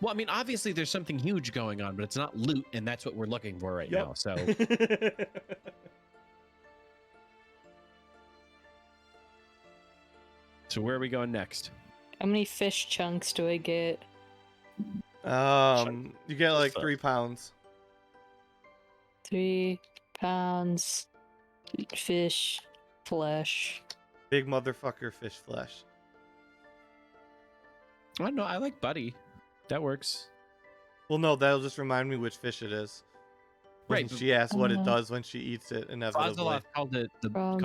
S6: Well, I mean, obviously there's something huge going on, but it's not loot, and that's what we're looking for right now, so... So where are we going next?
S5: How many fish chunks do I get?
S1: You get like 3 pounds.
S5: 3 pounds fish flesh.
S1: Big motherfucker fish flesh.
S6: I don't know, I like Buddy. That works.
S1: Well, no, that'll just remind me which fish it is. When
S6: Right.
S1: she asks what it
S5: Uh,
S1: does when she eats it, inevitably.
S6: Ocelot called it our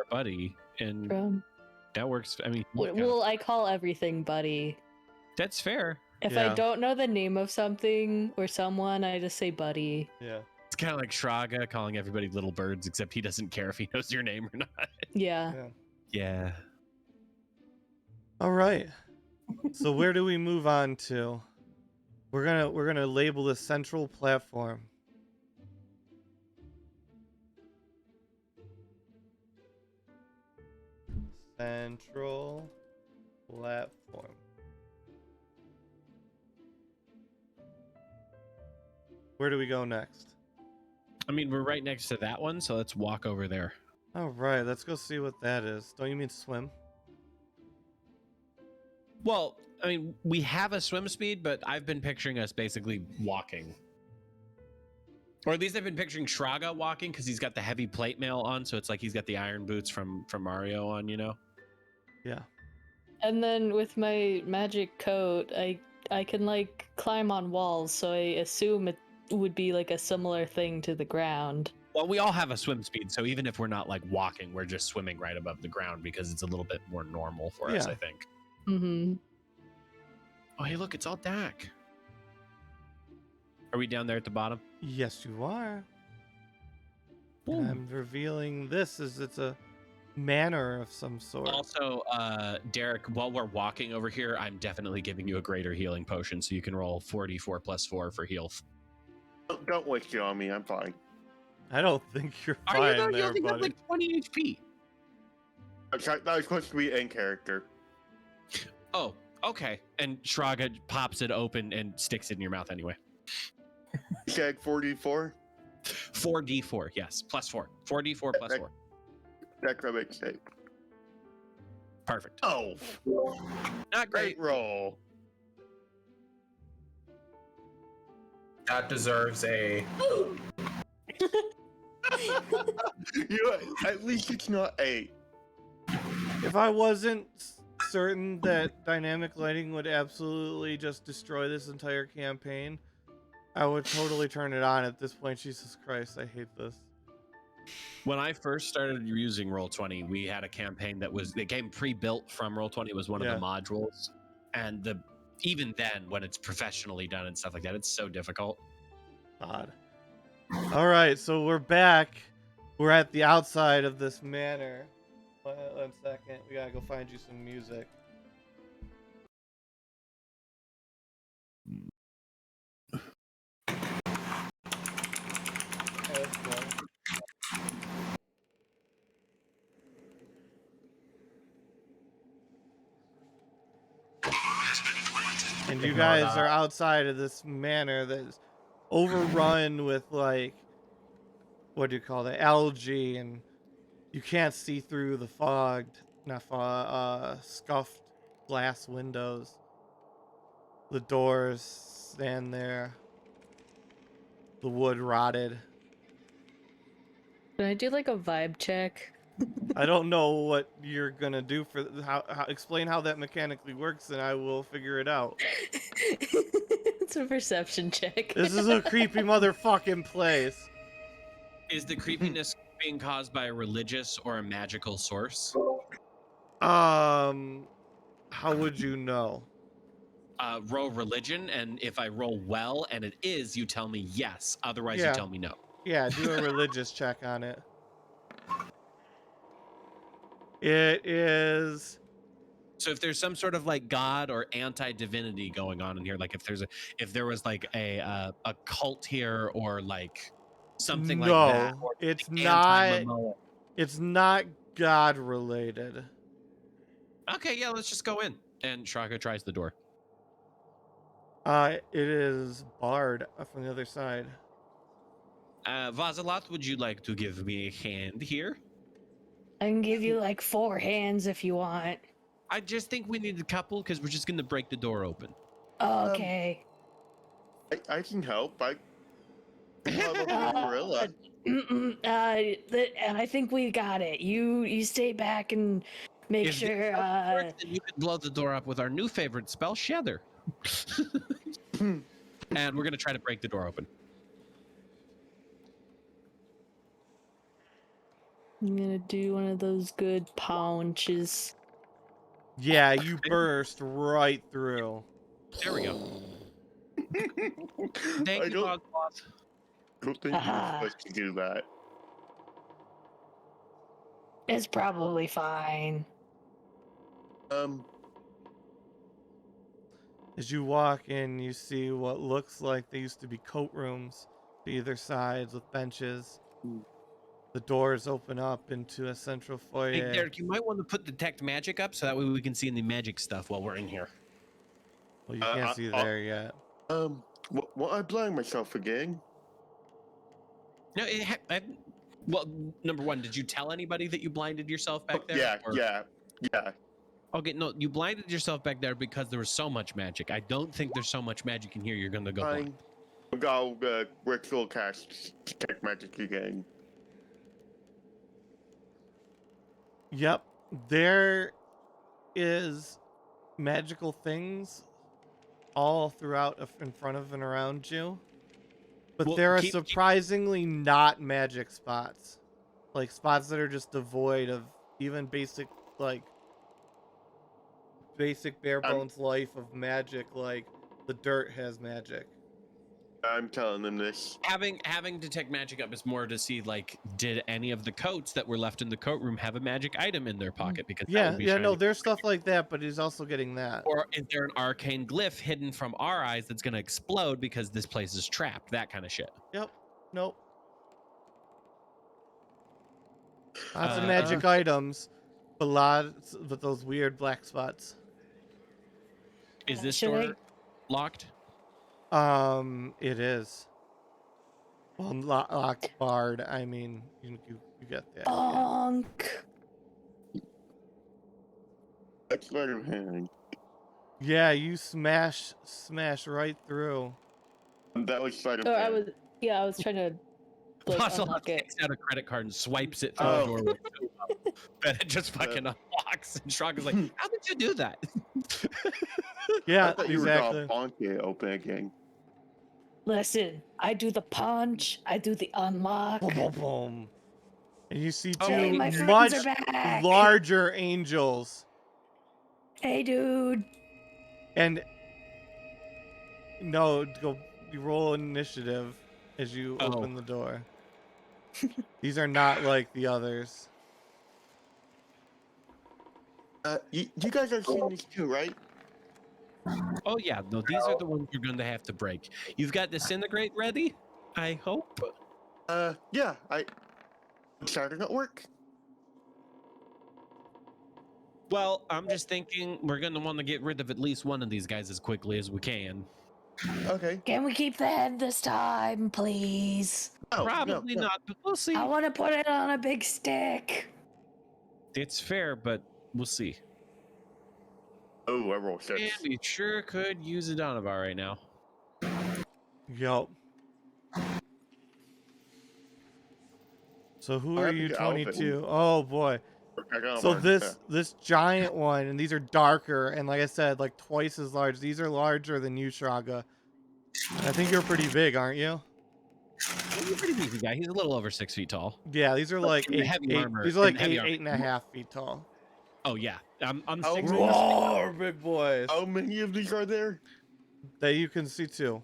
S6: Buddy, and
S5: From
S6: that works. I mean,
S5: well, I call everything Buddy.
S6: that's fair.
S5: If
S1: Yeah.
S5: I don't know the name of something or someone, I just say Buddy.
S1: Yeah.
S6: It's kind of like Shraga calling everybody little birds, except he doesn't care if he knows your name or not.
S5: Yeah.
S6: Yeah.
S1: All right. So where do we move on to? We're gonna label the central platform. Central platform. Where do we go next?
S6: I mean, we're right next to that one, so let's walk over there.
S1: All right, let's go see what that is. Don't you mean swim?
S6: Well, I mean, we have a swim speed, but I've been picturing us basically walking. Or at least I've been picturing Shraga walking because he's got the heavy plate mail on, so it's like he's got the iron boots from Mario on, you know?
S1: Yeah.
S5: And then with my magic coat, I can like climb on walls, so I assume it would be like a similar thing to the ground.
S6: Well, we all have a swim speed, so even if we're not like walking, we're just swimming right above the ground because it's a little bit more normal for us,
S1: Yeah.
S6: I think.
S5: Mm-hmm.
S6: Oh, hey, look, it's all Dak. Are we down there at the bottom?
S1: Yes, you are.
S6: Ooh.
S1: And I'm revealing this as it's a manor of some sort.
S6: Also, Derek, while we're walking over here, I'm definitely giving you a greater healing potion, so you can roll 4d4 plus 4 for heal.
S3: Don't waste it on me. I'm fine.
S1: I don't think you're
S6: Are
S1: fine
S6: you not? You
S1: there,
S6: only got
S1: buddy.
S6: like 20 HP.
S3: That was supposed to be in character.
S6: Oh, okay. And Shraga pops it open and sticks it in your mouth anyway.
S3: You said 44?
S6: 4d4, yes, plus 4. 4d4 plus 4.
S3: That's a mistake.
S6: Perfect.
S3: Oh,
S6: Not
S3: great
S6: great.
S3: roll.
S4: That deserves a.
S3: At least it's not 8.
S1: If I wasn't certain that dynamic lighting would absolutely just destroy this entire campaign, I would totally turn it on at this point. Jesus Christ, I hate this.
S6: When I first started using Roll20, we had a campaign it came pre-built from Roll20. It was one of the modules. And even then, when it's professionally done and stuff like that, it's so difficult.
S1: God. All right, so we're back. We're at the outside of this manor. One second. We gotta go find you some music. Okay, let's go. And you guys are outside of this manor that's overrun with, like, what do you call it, algae, and you can't see through the scuffed glass windows. The doors stand there. The wood rotted.
S5: Can I do like a vibe check?
S1: I don't know what you're gonna do for how explain how that mechanically works, and I will figure it out.
S5: It's a perception check.
S1: This is a creepy motherfucking place.
S6: Is the creepiness being caused by a religious or a magical source?
S1: How would you know?
S6: Roll religion, and if I roll well and it is, you tell me yes. Otherwise,
S1: Yeah.
S6: you tell me no.
S1: Yeah, do a religious check on it. It is.
S6: So if there's some sort of like god or anti-divinity going on in here, like if there was like a cult here or like something like that, or
S1: it's
S6: like
S1: not.
S6: anti-Momoa.
S1: It's not God related.
S6: Okay, yeah, let's just go in. And Shraga tries the door.
S1: It is barred from the other side.
S6: Vazalat, would you like to give me a hand here?
S5: I can give you like 4 hands if you want.
S6: I just think we need a couple because we're just going to break the door open.
S5: Okay.
S3: I can help. I have a gorilla.
S5: I think we got it. You stay back and make
S6: If this
S5: sure.
S6: doesn't work, then you can blow the door up with our new favorite spell, Shether. And we're going to try to break the door open.
S5: I'm gonna do one of those good punches.
S1: Yeah, you burst right through.
S6: There we go. Thank
S3: I
S6: you,
S3: don't think you're
S5: Haha.
S3: supposed to do that.
S5: It's probably fine.
S1: As you walk in, you see what looks like they used to be coat rooms to either sides with benches. The doors open up into a central foyer.
S6: Hey, Derek, you might want to put detect magic up so that way we can see any magic stuff while we're in here.
S1: Well, you can't see there yet.
S3: What I blind myself again?
S6: No, well, number one, did you tell anybody that you blinded yourself back there?
S3: Yeah.
S6: Okay, no, you blinded yourself back there because there was so much magic. I don't think there's so much magic in here you're gonna go blind.
S3: I'll ritual cast detect magic again.
S1: Yep, there is magical things all throughout in front of and around you. But
S6: Well,
S1: there are surprisingly not magic spots. Like spots that are just devoid of even basic bare bones life of magic, like the dirt has magic.
S3: I'm telling them this.
S6: Having detect magic up is more to see, like, did any of the coats that were left in the coat room have a magic item in their pocket? Because that would be
S1: no,
S6: shiny.
S1: there's stuff like that, but he's also getting that.
S6: Or is there an arcane glyph hidden from our eyes that's going to explode because this place is trapped? That kind of shit.
S1: Yep. Nope. Lots of magic items, but those weird black spots.
S6: Is this
S5: Should
S6: door locked?
S1: It is. Well, locked, barred. I mean, you get that.
S5: Bonk.
S3: Let's let him hang.
S1: Yeah, you smash right through.
S3: That was sleight of
S5: Oh,
S3: hand.
S5: I was trying to like
S6: Ocelot
S5: unlock it.
S6: takes out a credit card and swipes it through
S3: Oh.
S6: the doorway. And it just fucking unlocks. And Shrug is like, how did you do that?
S1: Yeah,
S3: I thought you
S1: exactly.
S3: were gonna bonk it open again.
S5: Listen, I do the punch, I do the unlock.
S1: Boom, boom, boom. And you see two
S5: Hey, my friends
S1: much
S5: are back.
S1: larger angels.
S5: Hey, dude.
S1: And no, you roll initiative as you open the door. These are not like the others.
S3: You guys have seen these too, right?
S6: Oh yeah, no, these are the ones you're going to have to break. You've got disintegrate ready, I hope.
S3: Yeah, I'm starting at work.
S6: Well, I'm just thinking we're going to want to get rid of at least one of these guys as quickly as we can.
S3: Okay.
S5: Can we keep the head this time, please?
S3: Oh,
S6: Probably
S3: no.
S6: not, but we'll see.
S5: I want to put it on a big stick.
S6: It's fair, but we'll see.
S3: Oh, I rolled 6.
S6: And we sure could use a Donovar right now.
S1: Yup. So who
S3: I
S1: are
S3: have to
S1: you,
S3: get Alvin.
S1: 22? Oh boy.
S3: I got
S1: So
S3: one,
S1: this giant one, and these are darker, and like I said, like twice as large. These are larger than you, Shraga. I think you're pretty big, aren't you?
S6: He's a pretty decent guy. He's a little over 6 feet tall.
S1: Yeah, these are like
S6: In heavy
S1: eight.
S6: armor-
S1: These are like
S6: in heavy
S1: eight
S6: armor.
S1: and a half feet tall.
S6: Oh yeah, I'm
S3: How
S6: 6
S3: many-
S6: feet.
S1: Roar, big boys.
S3: How many of these are there?
S1: That you can see too.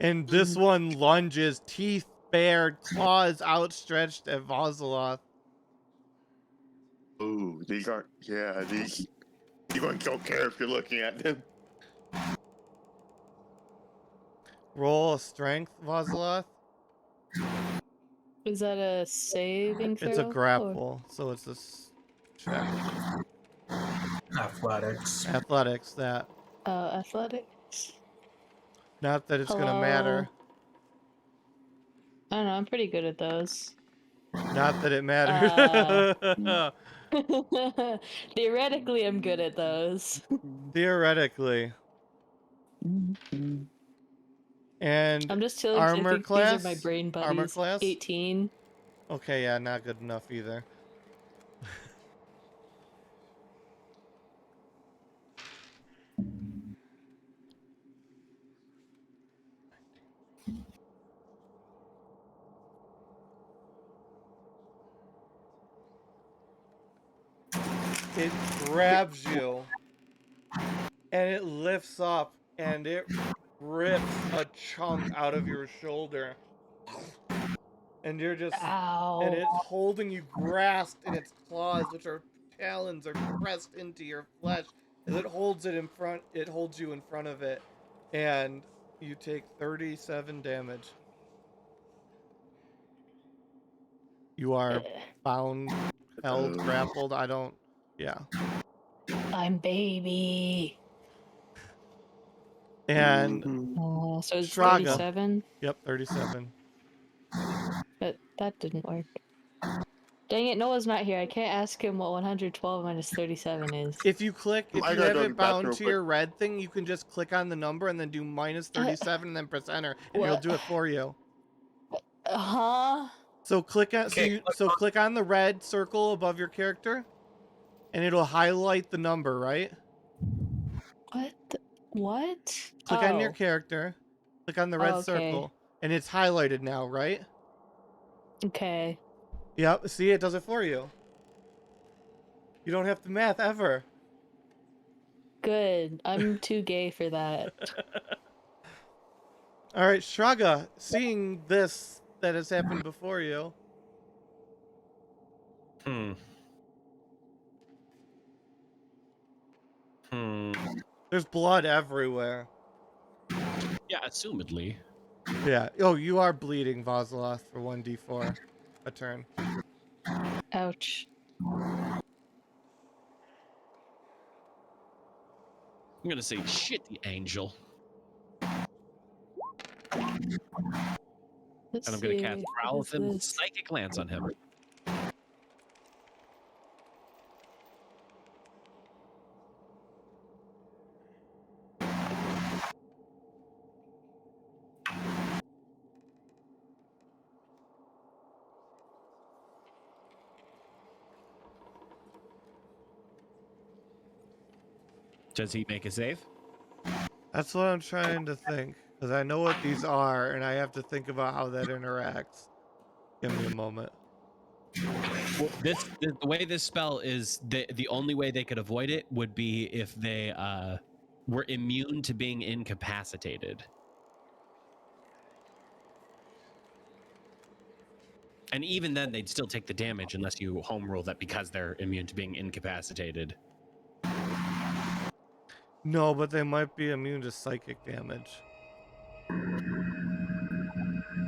S1: And this one lunges, teeth bared, claws outstretched at Vosloth.
S3: Oh, these aren't. Yeah, these. You don't care if you're looking at them.
S1: Roll a strength, Vosloth.
S5: Is that a saving throw?
S1: It's a
S5: or-
S1: grapple, so it's this check.
S4: Athletics.
S1: Athletics, that.
S5: Athletics.
S1: Not that it's gonna matter.
S5: I don't know. I'm pretty good at those.
S1: Not that it matters.
S5: Theoretically, I'm good at those.
S1: Theoretically. And
S5: I'm just telling you,
S1: armor
S5: I think
S1: class?
S5: these are my brain buddies.
S1: Armor class?
S5: 18.
S1: okay, yeah, not good enough either. It grabs you and it lifts up and it rips a chunk out of your shoulder. And you're just
S5: Ow.
S1: and it's holding you grasped in its claws, which are talons, are pressed into your flesh. As it holds it in front, it holds you in front of it, and you take 37 damage. You are bound, held, grappled. I don't. Yeah.
S5: I'm baby.
S1: And
S5: So it's
S1: Shraga.
S5: 37,
S1: yep, 37.
S5: but that didn't work. Dang it, Noah's not here. I can't ask him what 112 minus 37 is.
S1: If you click, if
S3: I
S1: you
S3: gotta
S1: have
S3: go to
S1: it
S3: the bathroom
S1: bound
S3: real
S1: to your red thing, you can just click on the number and then do minus 37 and then press enter, and it'll
S5: What?
S1: do it for you.
S5: Huh?
S1: So click on
S4: Okay,
S1: click on the red circle above your character, and it'll highlight the number, right?
S5: What? What?
S1: Click on your
S5: Oh,
S1: character, click on the red
S5: okay.
S1: circle, and it's highlighted now, right?
S5: Okay.
S1: Yep. See, it does it for you. You don't have to math ever.
S5: Good. I'm too gay for that.
S1: All right, Shraga, seeing this that has happened before you. There's blood everywhere.
S6: Yeah, assumedly.
S1: Yeah. Oh, you are bleeding, Vosloth, for 1d4 a turn.
S5: Ouch.
S6: I'm gonna say shit the angel.
S5: Let's
S6: And I'm gonna
S5: see,
S6: cast
S5: what
S6: Prowl
S5: is
S6: with him.
S5: this?
S6: Psychic Lance on him. Does he make a save?
S1: That's what I'm trying to think, because I know what these are, and I have to think about how that interacts. Give me a moment.
S6: Well, the way this spell is, the only way they could avoid it would be if they were immune to being incapacitated. And even then, they'd still take the damage unless you home rule that because they're immune to being incapacitated.
S1: No, but they might be immune to psychic damage.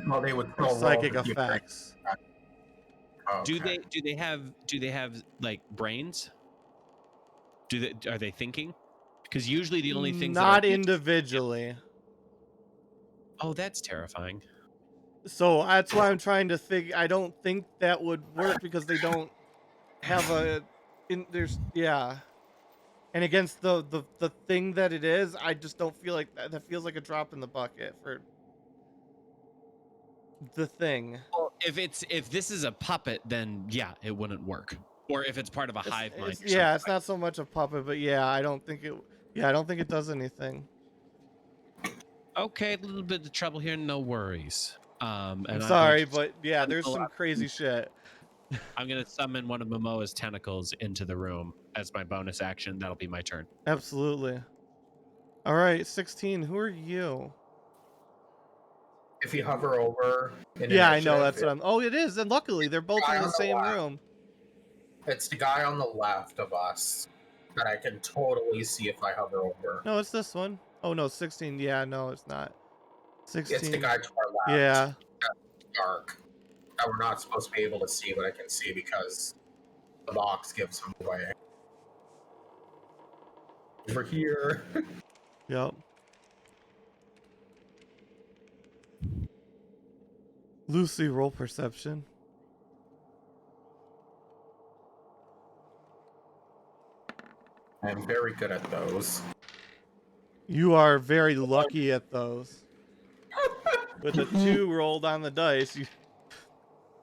S4: Well, they would
S1: Or
S4: still roll
S1: psychic
S4: to keep
S1: effects.
S4: Okay.
S6: Do they have like brains? Are they thinking? Because usually the only things
S1: Not
S6: that are
S1: individually.
S6: oh, that's terrifying.
S1: So that's why I'm trying to think. I don't think that would work because they don't have yeah. And against the thing that it is, I just don't feel like that feels like a drop in the bucket for the thing.
S6: Well, if this is a puppet, then yeah, it wouldn't work. Or if it's part of a hive mind.
S1: It's not so much a puppet, but yeah, I don't think it does anything.
S6: Okay, a little bit of trouble here, no worries.
S1: I'm sorry, but yeah, there's some crazy shit.
S6: I'm gonna summon one of Momoa's tentacles into the room as my bonus action. That'll be my turn.
S1: Absolutely. All right, 16. Who are you?
S4: If you hover over.
S1: Yeah, I know that's what I'm. Oh, it is, and luckily they're both in the same room.
S4: It's the guy on the left of us that I can totally see if I hover over.
S1: No, it's this one. Oh no, 16. Yeah, no, it's not. 16.
S4: It's the guy to our left.
S1: Yeah.
S4: Dark. That we're not supposed to be able to see, but I can see because the box gives him away. Over here.
S1: Yep. Lucy, roll perception.
S4: I'm very good at those.
S1: You are very lucky at those. With a 2 rolled on the dice,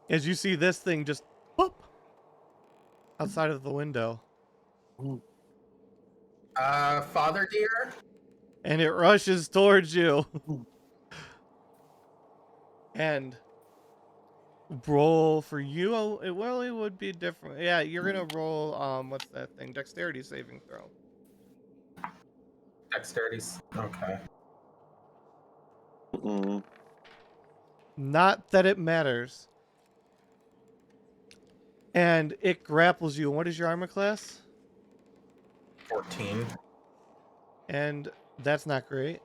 S1: as you see this thing just boop outside of the window.
S4: Father dear?
S1: And it rushes towards you. And roll for you. Well, it would be different. Yeah, you're gonna roll. What's that thing? Dexterity saving throw.
S4: Dexterity. Okay.
S1: Not that it matters. And it grapples you. What is your armor class?
S4: 14.
S1: And that's not great.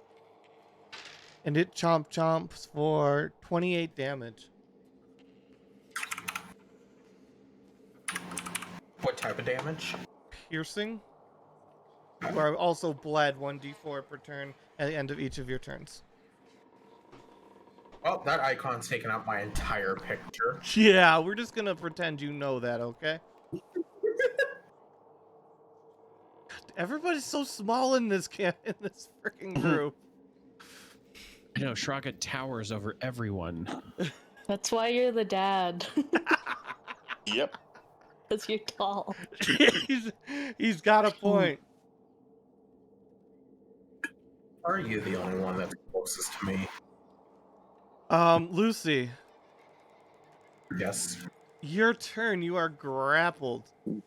S1: And it chomps for 28 damage.
S4: What type of damage?
S1: Piercing. You are also bled 1d4 per turn at the end of each of your turns.
S4: Well, that icon's taken up my entire picture.
S1: Yeah, we're just gonna pretend you know that, okay? Everybody's so small in this freaking group.
S6: I know, Shraga towers over everyone.
S5: That's why you're the dad.
S3: Yep.
S5: Because you're tall.
S1: he's got a point.
S4: Are you the only one that's closest to me?
S1: Lucy.
S4: Yes.
S1: Your turn. You are grappled.
S3: Real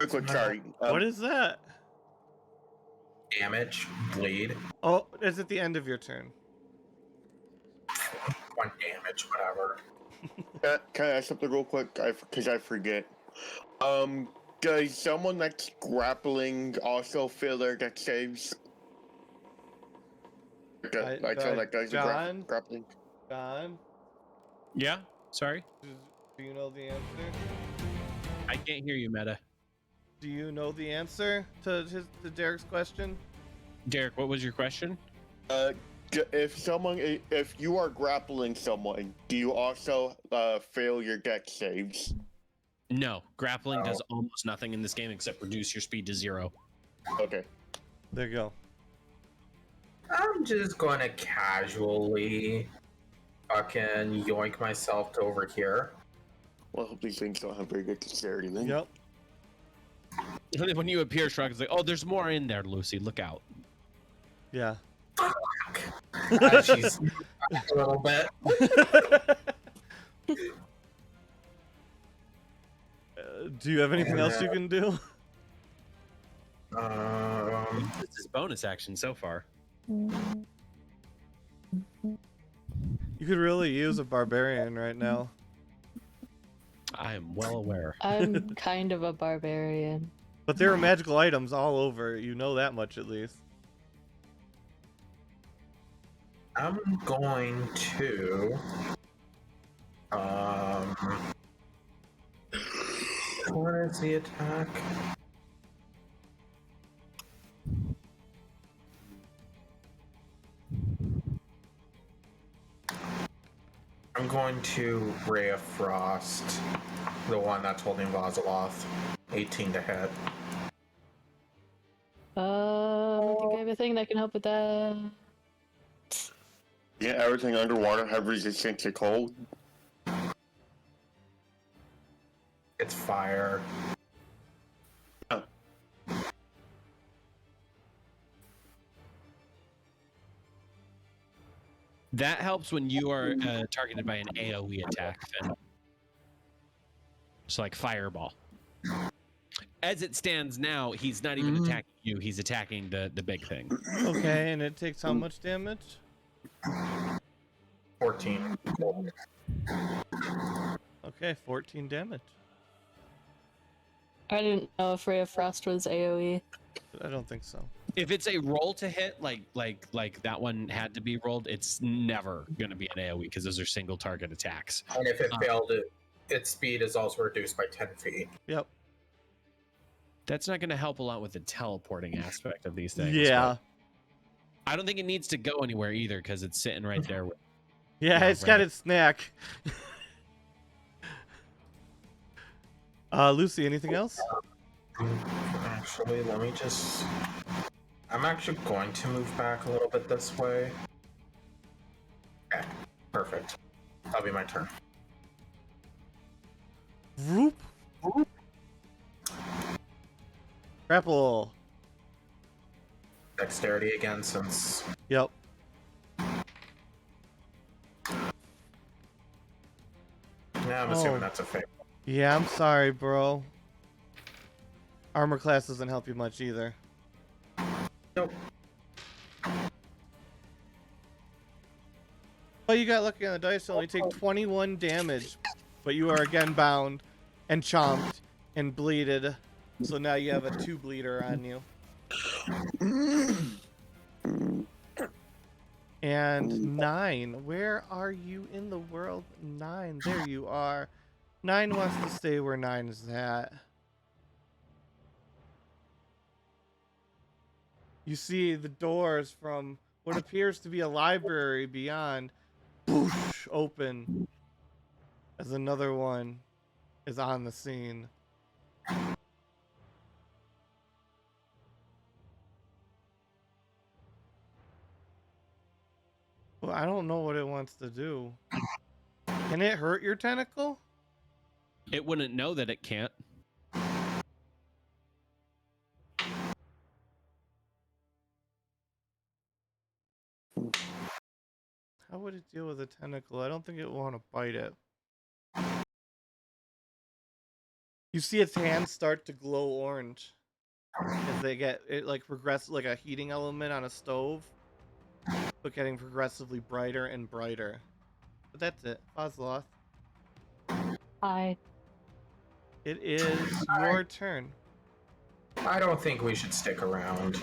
S3: quick, sorry.
S1: What is that?
S4: Damage, bleed,
S1: Oh, it's at the end of your turn.
S4: 1 damage, whatever.
S3: Can I ask something real quick? Because I forget. Does someone that's grappling also feel their dex saves? Like someone that does
S1: John?
S3: grappling?
S1: John,
S6: Yeah? Sorry?
S1: do you know the answer?
S6: I can't hear you, Meta.
S1: Do you know the answer to Derek's question?
S6: Derek, what was your question?
S3: If you are grappling someone, do you also fail your dex saves?
S6: No. Grappling does almost nothing in this game except reduce your speed to 0.
S3: Okay.
S1: There you go.
S4: I'm just going to casually fucking yoink myself to over here.
S3: Well, I hope these things don't have very good dexterity then.
S1: Yep.
S6: When you appear, Shrug's like, oh, there's more in there, Lucy. Look out.
S1: Yeah.
S4: She's a little bit.
S1: Do you have anything else you can do?
S6: This his bonus action so far.
S5: Mm.
S1: You could really use a barbarian right now.
S6: I am well aware.
S5: I'm kind of a barbarian.
S1: But there are magical items all over. You know that much at least.
S4: I'm going to. Where is the attack? I'm going to Ray of Frost, the one that's holding Vaziloth. 18 to hit.
S5: I think I have a thing that can help with that.
S3: Yeah, everything underwater have resistance to cold.
S4: It's fire.
S3: Oh.
S6: That helps when you are targeted by an AoE attack, Finn. It's like fireball. As it stands now, he's not even attacking you. He's attacking the big thing.
S1: Okay, and it takes how much damage?
S4: 14.
S1: Okay, 14 damage.
S5: I didn't know if Ray of Frost was AoE.
S1: I don't think so.
S6: If it's a roll to hit, like that one had to be rolled, it's never going to be an AoE because those are single target attacks.
S4: And if it failed, its speed is also reduced by 10 feet.
S1: Yep.
S6: That's not going to help a lot with the teleporting aspect of these things.
S1: Yeah.
S6: I don't think it needs to go anywhere either because it's sitting right there.
S1: Yeah, it's got its snack. Lucy, anything else?
S4: Actually, let me just... I'm actually going to move back a little bit this way. Okay, perfect. That'll be my turn.
S1: Whoop. Grapple.
S4: Dexterity again, since...
S1: Yep.
S4: Yeah, I'm assuming that's a fail.
S1: Yeah, I'm sorry, bro. Armor class doesn't help you much either.
S4: Nope.
S1: Well, you got lucky on the dice. You only take 21 damage, but you are again bound and chomped and bleeded. So now you have a 2 bleeder on you. And 9. Where are you in the world? 9. There you are. 9 wants to stay where 9 is at. You see the doors from what appears to be a library beyond boosh, open as another one is on the scene. Well, I don't know what it wants to do. Can it hurt your tentacle?
S6: It wouldn't know that it can't.
S1: How would it deal with a tentacle? I don't think it would want to bite it. You see its hands start to glow orange as they get it, like progress like a heating element on a stove, but getting progressively brighter and brighter. But that's it. Ozloth.
S5: Hi.
S1: It is your turn.
S4: I don't think we should stick around.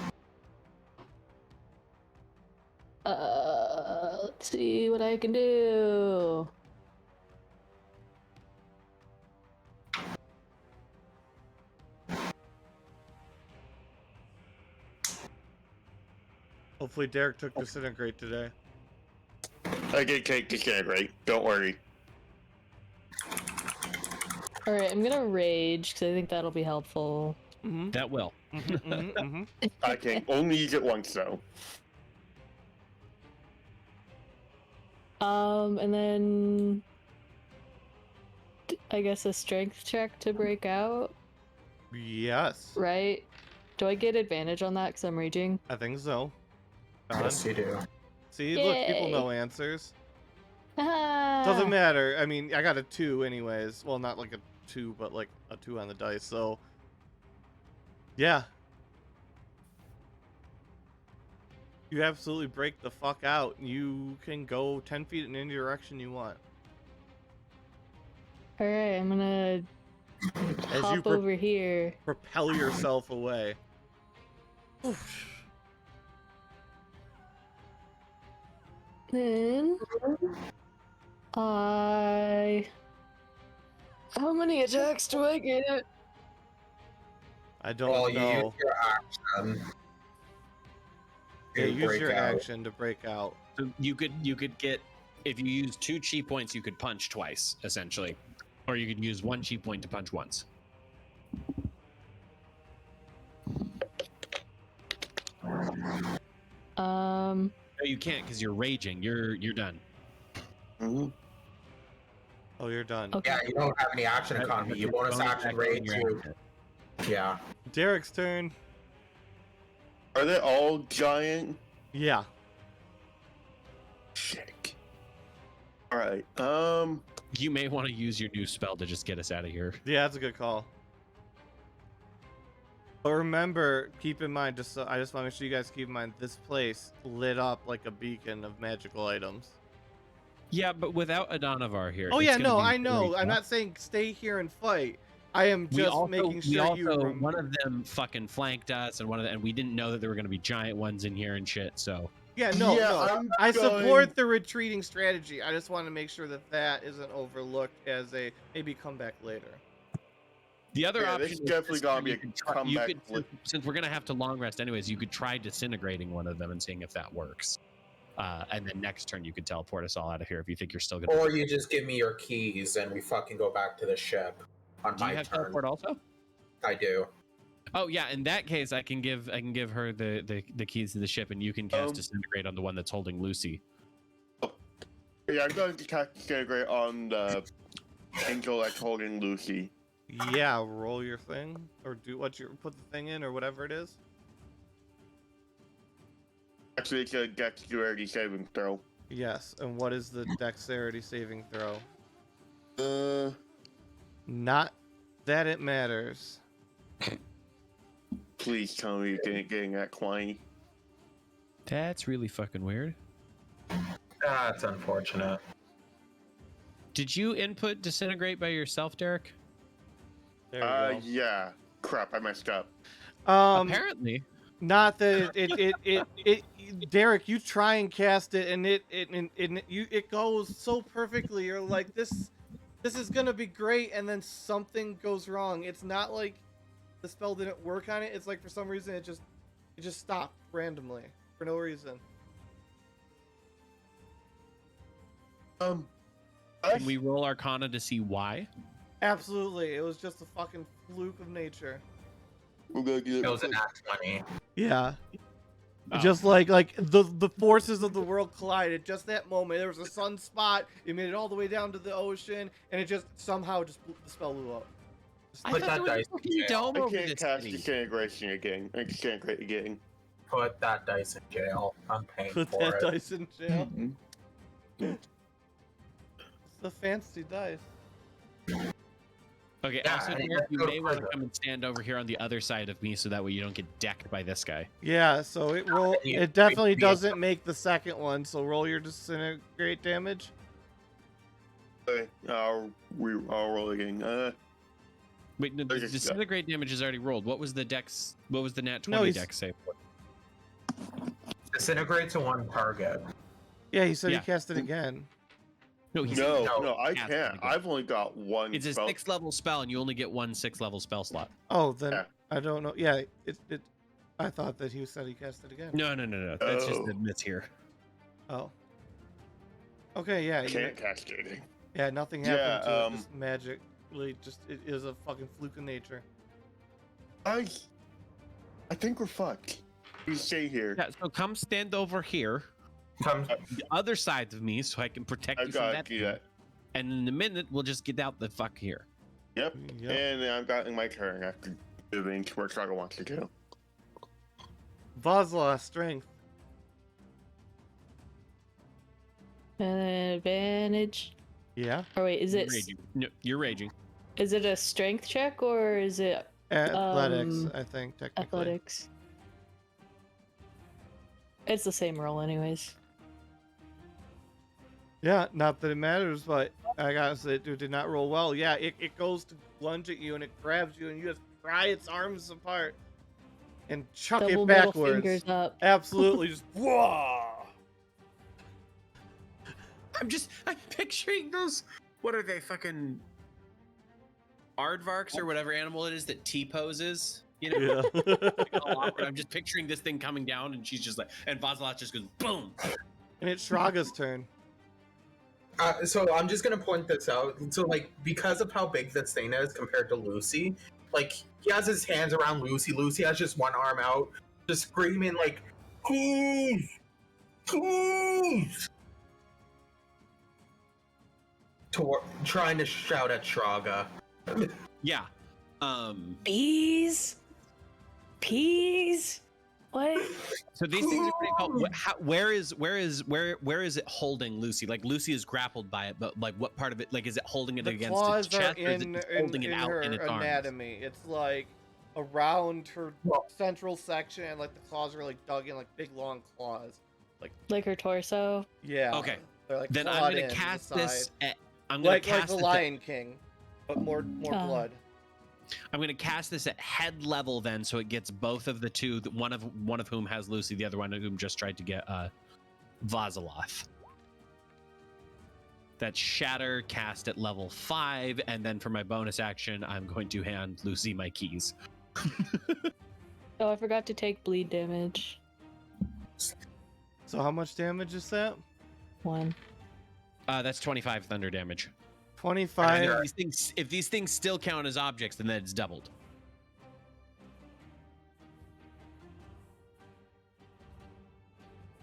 S5: Let's see what I can do.
S1: Hopefully Derek took disintegrate today.
S3: I did take disintegrate. Don't worry.
S5: Alright, I'm gonna rage because I think that'll be helpful.
S1: Mm-hmm.
S6: That will.
S3: I can only use it once though.
S5: And then I guess a strength check to break out,
S1: Yes.
S5: right? Do I get advantage on that because I'm raging?
S1: I think so.
S4: Yes, you do.
S1: See, look, people
S5: Yay.
S1: know answers.
S5: Ah.
S1: Doesn't matter. I mean, I got a 2 anyways. Well, not like a 2, but like a 2 on the dice. So, yeah. You absolutely break the fuck out. You can go 10 feet in any direction you want.
S5: All right, I'm gonna
S1: As you
S5: hop over here.
S1: propel yourself away. Oof.
S5: Then how many attacks do I get?
S1: I don't
S4: Well, you use
S1: know.
S4: your action.
S1: Yeah,
S4: to
S1: use
S4: break
S1: your
S4: out.
S1: action to break out.
S6: So you could get, if you use 2 chi points, you could punch twice, essentially. Or you could use 1 chi point to punch once. No, you can't because you're raging. You're done.
S3: Mhm.
S1: Oh, you're done.
S5: Okay.
S4: Yeah, you don't have any action economy. You bonus action rage. Yeah.
S1: Derek's turn.
S3: Are they all giant?
S1: Yeah.
S3: Shit. Alright,
S6: You may want to use your new spell to just get us out of here.
S1: Yeah, that's a good call. But remember, keep in mind, I just want to make sure you guys keep in mind, this place lit up like a beacon of magical items.
S6: Yeah, but without Adanavar here.
S1: Oh
S6: it's
S1: yeah,
S6: gonna
S1: no,
S6: be
S1: I know.
S6: really
S1: I'm
S6: tough.
S1: not saying stay here and fight. I am just making sure you.
S6: One of them fucking flanked us, and we didn't know that there were going to be giant ones in here and shit. So
S1: Yeah, no,
S3: Yeah,
S1: no.
S3: I'm
S1: I
S3: going-
S1: support the retreating strategy. I just want to make sure that that isn't overlooked as a maybe come back later.
S6: the other
S3: Yeah,
S6: option
S3: this
S6: is
S3: definitely
S6: this
S3: gotta
S6: turn
S3: be
S6: you
S3: a
S6: could try-
S3: comeback
S6: you could, since we're going to have to long rest anyways, you could try disintegrating one of them and seeing if that works. And then next turn you could teleport us all out of here if you think you're still going to.
S4: Or you just give me your keys and we fucking go back to the ship on
S6: Do you
S4: my
S6: have
S4: turn.
S6: teleport also?
S4: I do.
S6: Oh yeah, in that case, I can give her the keys to the ship, and you can cast disintegrate on the one that's holding Lucy.
S3: Yeah, I'm going to cast Disintegrate on the angel that's holding Lucy.
S1: Yeah, roll your thing or do what you put the thing in or whatever it is.
S3: Actually, it's a dexterity saving throw.
S1: Yes, and what is the dexterity saving throw?
S3: Uh,
S1: Not that it matters.
S3: please tell me you're getting that 20.
S6: That's really fucking weird.
S4: That's unfortunate.
S6: Did you input disintegrate by yourself, Derek?
S1: There we go.
S3: Yeah. Crap, I messed up.
S6: Apparently.
S1: Not that it Derek, you try and cast it and it goes so perfectly. You're like, this is gonna be great, and then something goes wrong. It's not like the spell didn't work on it. It's like for some reason it just stopped randomly for no reason.
S6: Can we roll Arcana to see why?
S1: Absolutely, it was just a fucking fluke of nature.
S3: We're gonna do
S4: It was an nat 20.
S1: Yeah.
S6: Oh.
S1: Just like the forces of the world collided. Just that moment, there was a sunspot. It made it all the way down to the ocean, and it just somehow the spell blew up.
S6: I
S4: Put
S6: thought
S4: that
S6: there was a
S4: dice
S6: fucking
S4: in jail.
S6: dome
S3: I
S6: over
S3: can't
S6: this
S3: cast
S6: city.
S3: Disintegration again. Disintegrate again.
S4: Put that dice in jail. I'm paying
S1: Put
S4: for
S1: that
S4: it.
S1: dice in jail.
S3: Mhm.
S1: It's the fancy dice.
S6: Okay,
S4: Yeah,
S6: also,
S4: and
S6: Derek,
S4: you
S6: you
S4: go to
S6: may want to
S4: prison.
S6: come and stand over here on the other side of me so that way you don't get decked by this guy.
S1: Yeah, so it definitely doesn't make the second one. So roll your disintegrate damage.
S3: Okay, I'll roll again.
S6: Wait, no, the
S3: Okay,
S6: disintegrate damage is already rolled. What was the dex? What was the nat 20
S1: No, he's-
S6: dex save?
S4: Disintegrate to one target.
S1: Yeah, he said
S6: Yeah.
S1: he cast it again.
S6: No, he's
S3: No, I
S6: cast it
S3: can't.
S6: again.
S3: I've only got one
S6: It's a
S3: spell.
S6: 6th level spell, and you only get one 6th level spell slot.
S1: Oh, then
S3: Yeah.
S1: I don't know. Yeah, it. I thought that he said he cast it again.
S6: No. That's just
S3: Oh.
S6: the myth here.
S1: Oh. Okay, yeah,
S3: I can't cast it.
S1: yeah. Nothing
S3: Yeah,
S1: happened to it. Just magically, it is a fucking fluke of nature.
S3: I think we're fucked. You stay here.
S6: Yeah, so come stand over here,
S4: Come,
S6: the other side of me, so I can protect
S3: I've
S6: you from
S3: got
S6: that.
S3: to do
S6: thing.
S3: that.
S6: And in a minute, we'll just get out the fuck here.
S3: Yep.
S1: Yep.
S3: And then I've gotten my turn after doing what Struggle wants to do.
S1: Vazla, strength.
S5: An advantage.
S1: Yeah.
S5: Or wait, is
S6: You're
S5: it
S6: raging. No, you're raging.
S5: is it a strength check or is it
S1: Athletics,
S5: Um,
S1: I think technically.
S5: athletics? It's the same roll, anyways.
S1: Yeah, not that it matters, but I gotta say, dude, did not roll well. Yeah, it goes to lunge at you and it grabs you and you just pry its arms apart and chuck
S5: Double
S1: it
S5: middle
S1: backwards.
S5: fingers up.
S1: Absolutely, just whoa.
S6: I'm picturing those. What are they, fucking aardvarks or whatever animal it is that T poses? You know,
S1: Yeah.
S6: all awkward. I'm just picturing this thing coming down, and she's just like, and Vazilat just goes boom.
S1: And it's Shraga's turn.
S4: So I'm just gonna point this out. So like, because of how big this thing is compared to Lucy, like he has his hands around Lucy. Lucy has just one arm out, just screaming like, "Please, please!" Trying to shout at Shraga.
S6: Yeah.
S5: Bees? Peas? What?
S6: So these things are pretty cool. Where is it holding Lucy? Like Lucy is grappled by it, but like what part of it? Like is it holding it
S1: The
S6: against
S1: claws
S6: its
S1: are
S6: chest, or is it
S1: in,
S6: just
S1: in,
S6: holding
S1: in
S6: it out
S1: her
S6: in its arms?
S1: anatomy. It's like around her
S4: Well-
S1: central section, and like the claws are like dug in, like big long claws.
S5: Like her torso?
S1: Yeah.
S6: Okay.
S1: They're like
S6: Then I'm
S1: clawed
S6: gonna
S1: in to the
S6: cast this.
S1: side.
S6: I'm gonna
S1: like
S6: cast
S1: the
S6: this
S1: Lion King, but more
S5: Oh.
S1: blood.
S6: I'm gonna cast this at head level then, so it gets both of the two. One of whom has Lucy, the other one of whom just tried to get Vaziloth. That's Shatter cast at level 5, and then for my bonus action, I'm going to hand Lucy my keys.
S5: Oh, I forgot to take bleed damage.
S1: So how much damage is that?
S5: 1.
S6: That's 25 thunder damage.
S1: 25.
S6: And if these things still count as objects, then it's doubled.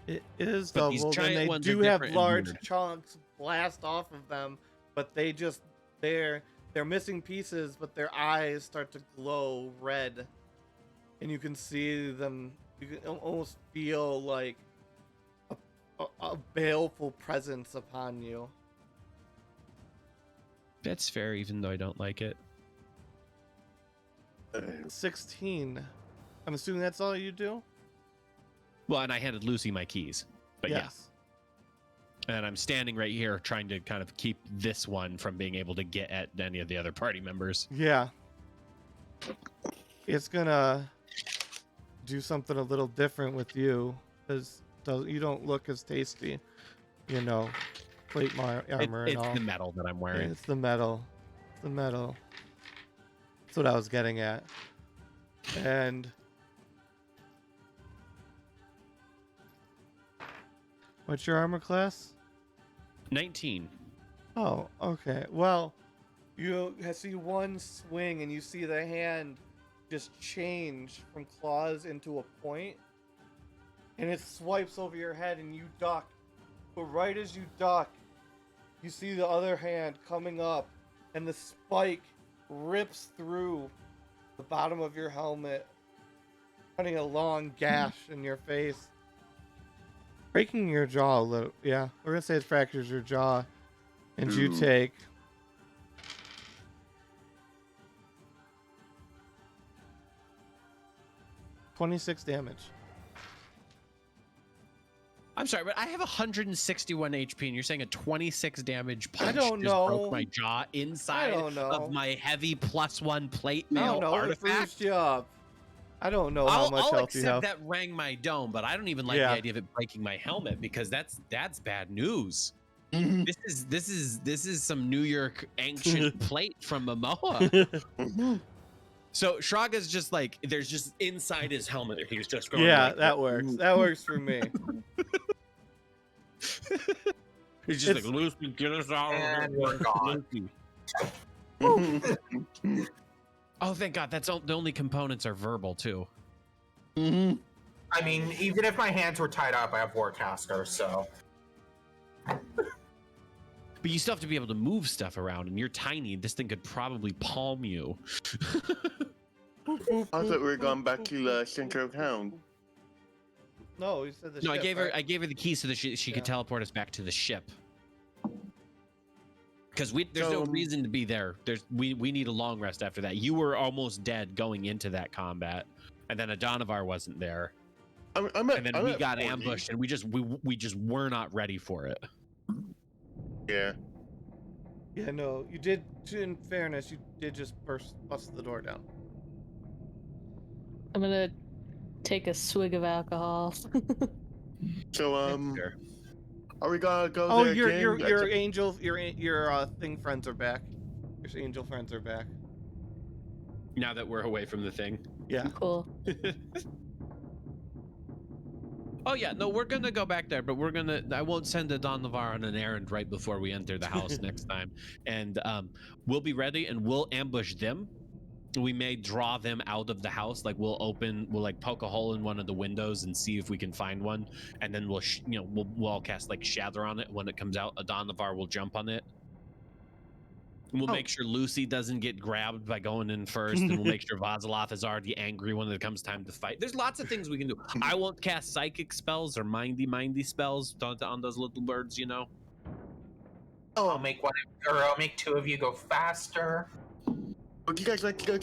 S1: It is
S6: But these
S1: doubled, and
S6: giant
S1: they
S6: ones
S1: do
S6: are
S1: have
S6: different and
S1: large
S6: weird.
S1: chunks blast off of them, but they're missing pieces, but their eyes start to glow red, and you can see them. You can almost feel like a baleful presence upon you.
S6: That's fair, even though I don't like it.
S1: 16. I'm assuming that's all you do.
S6: Well, and I handed Lucy my keys. But
S1: Yes.
S6: yeah. And I'm standing right here trying to kind of keep this one from being able to get at any of the other party members.
S1: Yeah. It's gonna do something a little different with you, because you don't look as tasty, plate armor and
S6: It's
S1: all.
S6: the metal that I'm wearing.
S1: It's the metal. It's the metal. That's what I was getting at. And what's your armor class?
S6: 19.
S1: Oh, okay. Well, you see one swing and you see the hand just change from claws into a point, and it swipes over your head and you duck. But right as you duck, you see the other hand coming up, and the spike rips through the bottom of your helmet, cutting a long gash in your face, breaking your jaw a little. Yeah, we're gonna say it fractures your jaw, and you
S3: Ooh.
S1: take 26 damage.
S6: I'm sorry, but I have 161 HP, and you're saying a 26 damage punch
S1: don't
S6: just
S1: know.
S6: broke my jaw inside
S1: don't know.
S6: of my heavy +1 plate
S1: I
S6: mail
S1: don't know. It
S6: artifact?
S1: bruised you up. I don't know how much
S6: I'll
S1: health you have.
S6: accept that rang my dome, but I don't even like
S1: Yeah.
S6: the idea of it breaking my helmet because that's bad news.
S3: Mhm.
S6: This is some New York ancient plate from Momoa. So Shraga's just like there's just inside his helmet. He's just going.
S1: Yeah,
S6: like,
S1: that works. That works for me.
S6: He's just
S1: It's-
S6: like Lucy, get us out
S4: And
S6: of
S4: we're gone.
S6: here. Oh, thank God! That's the only components are verbal too.
S3: Mhm.
S4: I mean, even if my hands were tied up, I have Warcaster, so.
S6: But you still have to be able to move stuff around, and you're tiny. This thing could probably palm you.
S3: I thought we were going back to the center of town.
S1: No, you said the
S6: No,
S1: ship,
S6: I
S1: right?
S6: gave her the key so that she could
S1: Yeah.
S6: teleport us back to the ship. Because there's no
S3: So-
S6: reason to be there. We need a long rest after that. You were almost dead going into that combat, and then Adonavar wasn't there. And then we got ambushed, and we just were not ready for it.
S3: Yeah.
S1: Yeah, no, you did. In fairness, you did just bust the door down.
S5: I'm gonna take a swig of alcohol.
S3: So
S6: Sure.
S3: are we gonna go
S1: Oh,
S3: there
S1: your
S3: again?
S1: angel, your thing friends are back. Your angel friends are back.
S6: Now that we're away from the thing.
S1: Yeah.
S5: Cool.
S6: Oh yeah, no, we're gonna go back there, but I won't send a Don Navarre on an errand right before we enter the house next time. And we'll be ready and we'll ambush them. We may draw them out of the house. Like we'll like poke a hole in one of the windows and see if we can find one. And then we'll all cast like Shatter on it. When it comes out, a Don Navarre will jump on it. We'll make sure Lucy doesn't get grabbed by going in first, and we'll make sure Vaziloth is already angry when it comes time to fight. There's lots of things we can do. I won't cast psychic spells or mindy spells on those little birds, you know.
S4: I'll make two of you go faster.
S3: Would you guys like to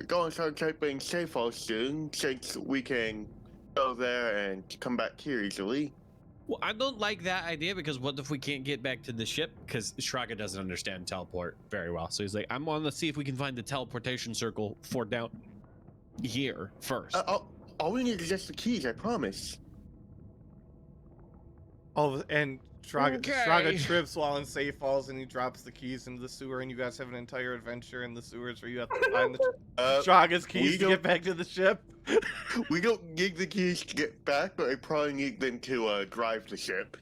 S3: go and start shopping safe house soon, since we can go there and come back here easily?
S6: Well, I don't like that idea because what if we can't get back to the ship? Because Shraga doesn't understand teleport very well. So he's like, I'm going to see if we can find the teleportation circle for down here first.
S3: All we need is just the keys, I promise.
S1: Oh, and Shraga
S6: Okay.
S1: trips while in safe falls and he drops the keys into the sewer, and you guys have an entire adventure in the sewers where you have to find the Shraga's keys to get back to the ship.
S3: We don't need the keys to get back, but I probably need them to drive the ship.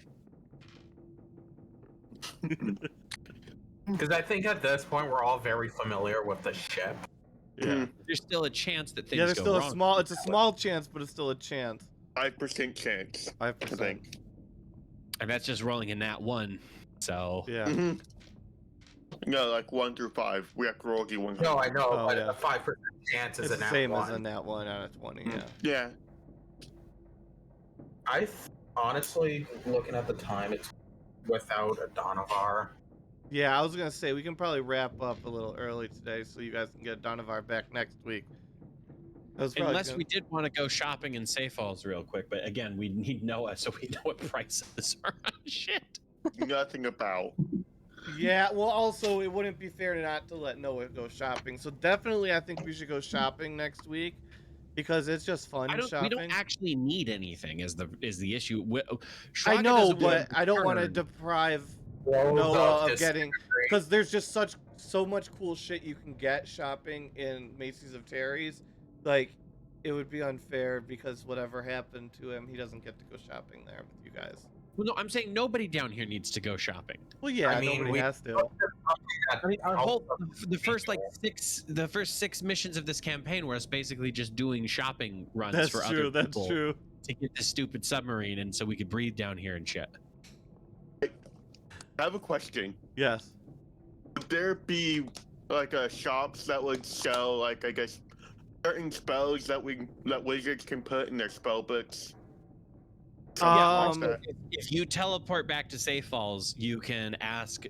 S4: Because I think at this point we're all very familiar with the ship.
S1: Yeah.
S6: There's still a chance that things
S1: Yeah, there's
S6: go
S1: still
S6: wrong.
S1: it's a small chance, but it's still a chance.
S3: 5% chance.
S1: 5%.
S3: I think.
S6: And that's just rolling a nat 1. So
S1: Yeah.
S3: Mm-hmm. No, like 1 through 5. We have to roll D100.
S4: No, I know,
S1: Oh,
S4: but
S1: yeah.
S4: a 5% chance is
S1: It's
S4: a
S1: the
S4: nat
S1: same
S4: 1.
S1: as a nat 1 out of 20, yeah.
S3: Yeah.
S4: Honestly, looking at the time, it's without a Donovar.
S1: Yeah, I was gonna say we can probably wrap up a little early today so you guys can get Donovar back next week.
S6: unless we did want to go shopping in Safe Falls real quick, but again, we need Noah so we know what prices are on shit.
S3: Nothing about.
S1: Yeah, well, also it wouldn't be fair to not to let Noah go shopping. So definitely, I think we should go shopping next week because it's just fun shopping.
S6: We don't actually need anything. Is the issue?
S1: I know,
S6: Shraga doesn't
S1: but
S6: want
S1: I don't want to
S6: turn.
S1: deprive
S4: World
S1: Noah
S4: of
S1: of getting,
S4: Discovery.
S1: because there's just so much cool shit you can get shopping in Macy's of Terry's. Like, it would be unfair because whatever happened to him, he doesn't get to go shopping there with you guys.
S6: Well, no, I'm saying nobody down here needs to go shopping.
S1: Well, yeah,
S4: I mean,
S1: nobody
S4: we-
S1: has to.
S6: I mean, the first 6 missions of this campaign were us basically just doing shopping runs
S1: That's
S6: for
S1: true.
S6: other
S1: That's
S6: people
S1: true.
S6: to get the stupid submarine, and so we could breathe down here and shit.
S3: I have a question.
S1: Yes.
S3: Would there be like shops that would sell, like, I guess, certain spells that wizards can put in their spell books?
S6: If you teleport back to Safe Falls, you can ask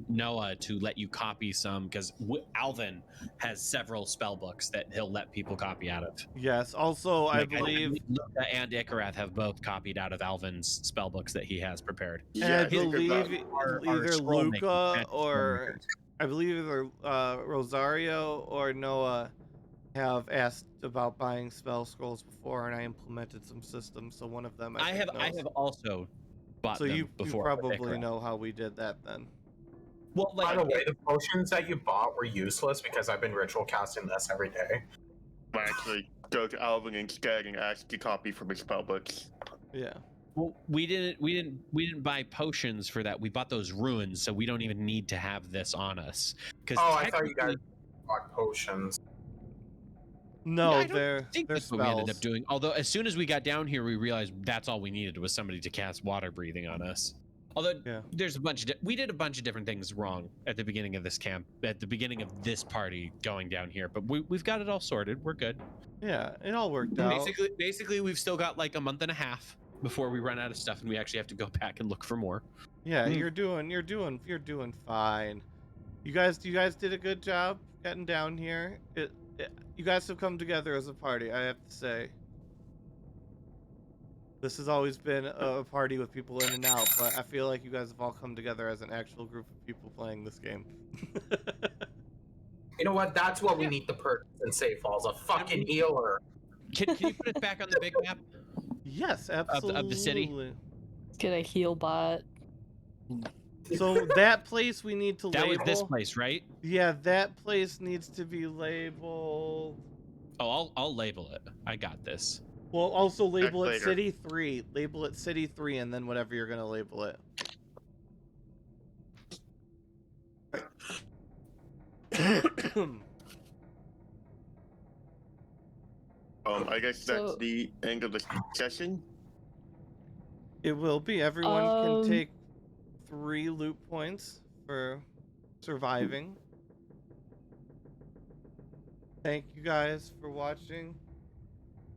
S6: Noah to let you copy some, because Alvin has several spell books that he'll let people copy out of.
S1: Yes. Also, I believe
S6: Luca and Ikarath have both copied out of Alvin's spell books that he has prepared.
S1: And I
S3: Yeah, he's a good
S1: believe
S6: Our
S1: either
S6: scroll making,
S1: Luca
S6: magic scroll
S1: or
S6: makers.
S1: I believe either Rosario or Noah have asked about buying spell scrolls before, and I implemented some systems. So one of them
S6: I have also bought
S1: So
S6: them
S1: you
S6: before.
S1: probably
S6: Ikarath.
S1: know how we did that then.
S6: Well,
S4: By
S6: like
S4: the way, the potions that you bought were useless because I've been ritual casting this every day.
S3: I actually go to Alvin instead and ask to copy from his spell books.
S1: Yeah.
S6: well, we didn't buy potions for that. We bought those ruins, so we don't even need to have this on us. Because
S4: Oh, I thought you guys bought potions.
S1: No,
S6: I don't
S1: they're
S6: think that's what
S1: spells.
S6: we ended up doing. Although as soon as we got down here, we realized that's all we needed was somebody to cast water breathing on us. Although
S1: Yeah.
S6: there's a bunch of we did a bunch of different things wrong at the beginning of this camp, at the beginning of this party going down here, but we've got it all sorted. We're good.
S1: Yeah, it all worked out.
S6: Basically, we've still got like a month and a half before we run out of stuff, and we actually have to go back and look for more.
S1: Yeah, you're doing fine. You guys did a good job getting down here. You guys have come together as a party, I have to say. This has always been a party with people in and out, but I feel like you guys have all come together as an actual group of people playing this game.
S4: You know what? That's what we need to purchase in Safe Falls, a fucking healer.
S6: Can you put it back on the big map
S1: Yes,
S6: of
S1: absolutely.
S6: the city?
S5: Get a heal bot.
S1: So that place we need to
S6: That
S1: label.
S6: was this place, right?
S1: Yeah, that place needs to be labeled.
S6: Oh, I'll label it. I got this.
S1: Well, also label it
S3: later.
S1: City 3. Label it City 3 and then whatever you're going to label it.
S3: I guess that's
S5: So-
S3: the end of the session.
S1: It will be. Everyone
S5: Um,
S1: can take 3 loot points for surviving. Thank you guys for watching.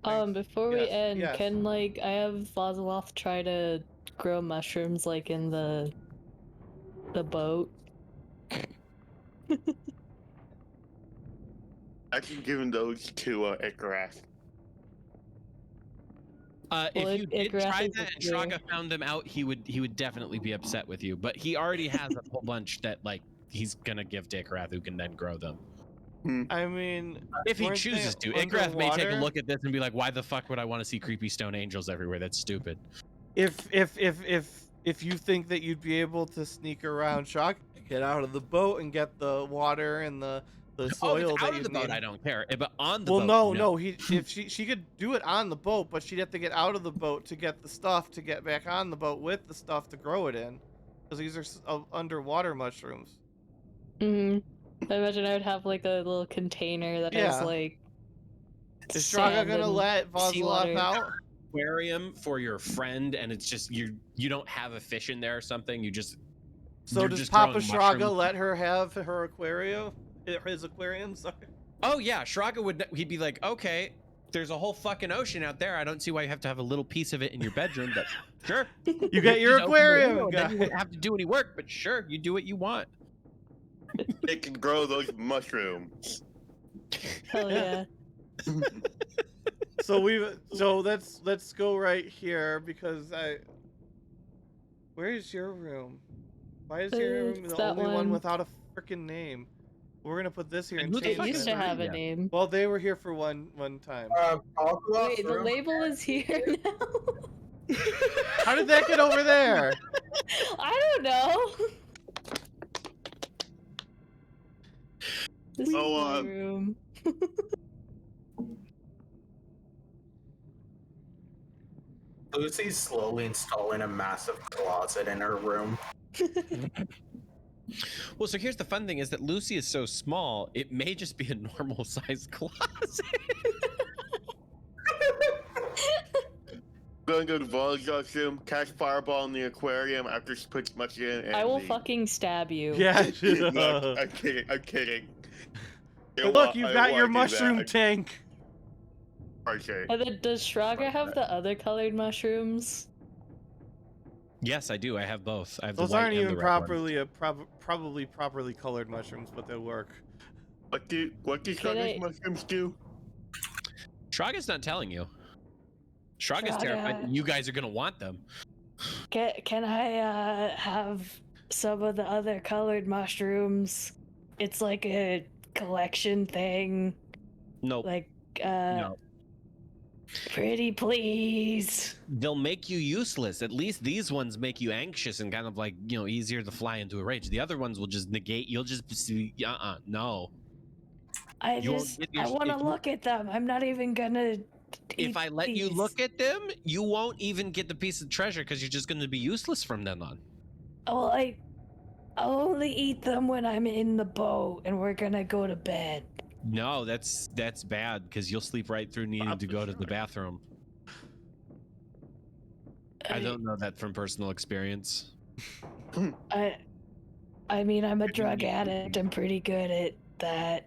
S1: Thanks.
S5: Before we
S1: Yes,
S5: end,
S1: yes.
S5: can I have Vaziloth try to grow mushrooms like in the boat?
S3: I can give those to Icarus.
S5: Well,
S6: If you did
S5: Icarus
S6: try
S5: is
S6: that and
S5: a clear.
S6: Shraga found them out, he would definitely be upset with you. But he already has a whole bunch that like he's gonna give to Icarus, who can then grow them.
S1: I mean,
S6: If he
S1: weren't
S6: chooses
S1: they
S6: to. Icarus may take a
S1: underwater?
S6: look at this and be like, "Why the fuck would I want to see creepy stone angels everywhere? That's stupid."
S1: If you think that you'd be able to sneak around Shock, get out of the boat and get the water and the
S6: Oh,
S1: soil
S6: if it's
S1: that
S6: out
S1: you
S6: of the boat,
S1: need.
S6: I don't care. But on the
S1: Well,
S6: boat,
S1: no. If she could do it on the boat, but she'd have to get out of the boat to get the stuff to get back on the boat with the stuff to grow it in, because these are underwater mushrooms.
S5: I imagine I would have like a little container that has
S1: Yeah.
S5: like.
S1: Is Shraga
S5: sand
S1: gonna
S5: and
S1: let Vaziloth
S5: seawater.
S1: out?
S6: aquarium for your friend, and it's just you don't have a fish in there or something. You just
S1: So
S6: you're
S1: does
S6: just
S1: Papa
S6: growing
S1: Shraga
S6: mushrooms.
S1: let her have her aquarium? His aquarium, sorry.
S6: Oh yeah, Shraga he'd be like, okay, there's a whole fucking ocean out there. I don't see why you have to have a little piece of it in your bedroom, but sure.
S1: You get your
S6: Just open the
S1: aquarium,
S6: window and then you
S1: guy.
S6: wouldn't have to do any work, but sure, you do what you want.
S3: It can grow those mushrooms.
S5: Hell yeah.
S1: So let's go right here because where's your room? Why is your room
S5: It's
S1: the
S5: that
S1: only one
S5: one.
S1: without a freaking name? We're gonna put this here
S6: And
S1: and
S6: who the
S5: It
S1: change
S6: fuck
S5: used
S6: is
S5: to
S1: it.
S6: that?
S5: have a
S6: Yeah.
S5: name.
S1: Well, they were here for one time.
S5: Wait, the label is here now.
S1: How did that get over there?
S5: I don't know. This is my room.
S4: Lucy's slowly installing a massive closet in her room.
S6: Well, so here's the fun thing: is that Lucy is so small, it may just be a normal sized closet.
S3: Gonna go to Volleyball's room, cast Fireball in the aquarium after she puts much in. And
S5: I will
S3: leave.
S5: fucking stab you.
S1: Yeah.
S3: Look, I'm kidding. You know
S1: Look,
S3: what?
S1: you've
S3: I
S1: got
S3: don't
S1: your
S3: wanna do that.
S1: mushroom tank.
S3: Okay.
S5: And then does Shraga have the other colored mushrooms?
S6: Yes, I do. I have both. I have
S1: Those
S6: the white
S1: aren't
S6: and
S1: even
S6: the red one.
S1: probably properly colored mushrooms, but they work.
S3: What do
S5: Can
S3: Shraga's
S5: I-
S3: mushrooms do?
S6: Shraga's not telling you. Shraga's terrified
S5: Shraga.
S6: that you guys are gonna want them.
S5: Can I have some of the other colored mushrooms? It's like a collection thing.
S6: Nope.
S5: Like
S6: No.
S5: pretty please.
S6: They'll make you useless. At least these ones make you anxious and kind of like, easier to fly into a rage. The other ones will just negate. You'll just see, no. You won't get your-
S5: I want to
S6: if you-
S5: look at them. I'm not even gonna
S6: If
S5: eat
S6: I let you
S5: these.
S6: look at them, you won't even get the piece of treasure because you're just going to be useless from then on.
S5: Well, I only eat them when I'm in the boat and we're gonna go to bed.
S6: No, that's bad because you'll sleep right through needing to go to the bathroom. I don't know that from personal experience.
S5: I mean, I'm a drug addict. I'm pretty good at that.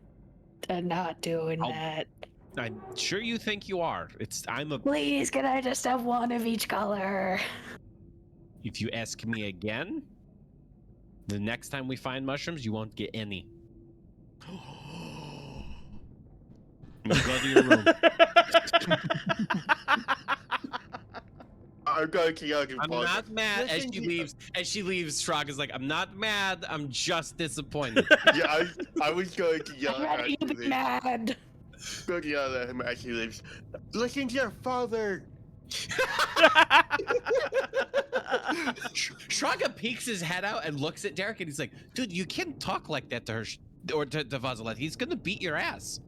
S5: And not doing
S6: I'll-
S5: that.
S6: I'm sure you think you are.
S5: Please, can I just have one of each color?
S6: If you ask me again, the next time we find mushrooms, you won't get any. You go to your room.
S3: I'm going to yell.
S6: I'm not mad. As
S3: Listen
S6: she
S3: to-
S6: leaves, Shrog is like, I'm not mad. I'm just disappointed.
S3: Yeah, I was going to yell
S5: I'd rather
S3: at
S5: you be
S3: him.
S5: mad.
S3: Going to yell at him as he leaves. Listen to your father.
S6: Shraga peeks his head out and looks at Derek, and he's like, "Dude, you can't talk like that to her, or to Vazilet. He's gonna beat your ass."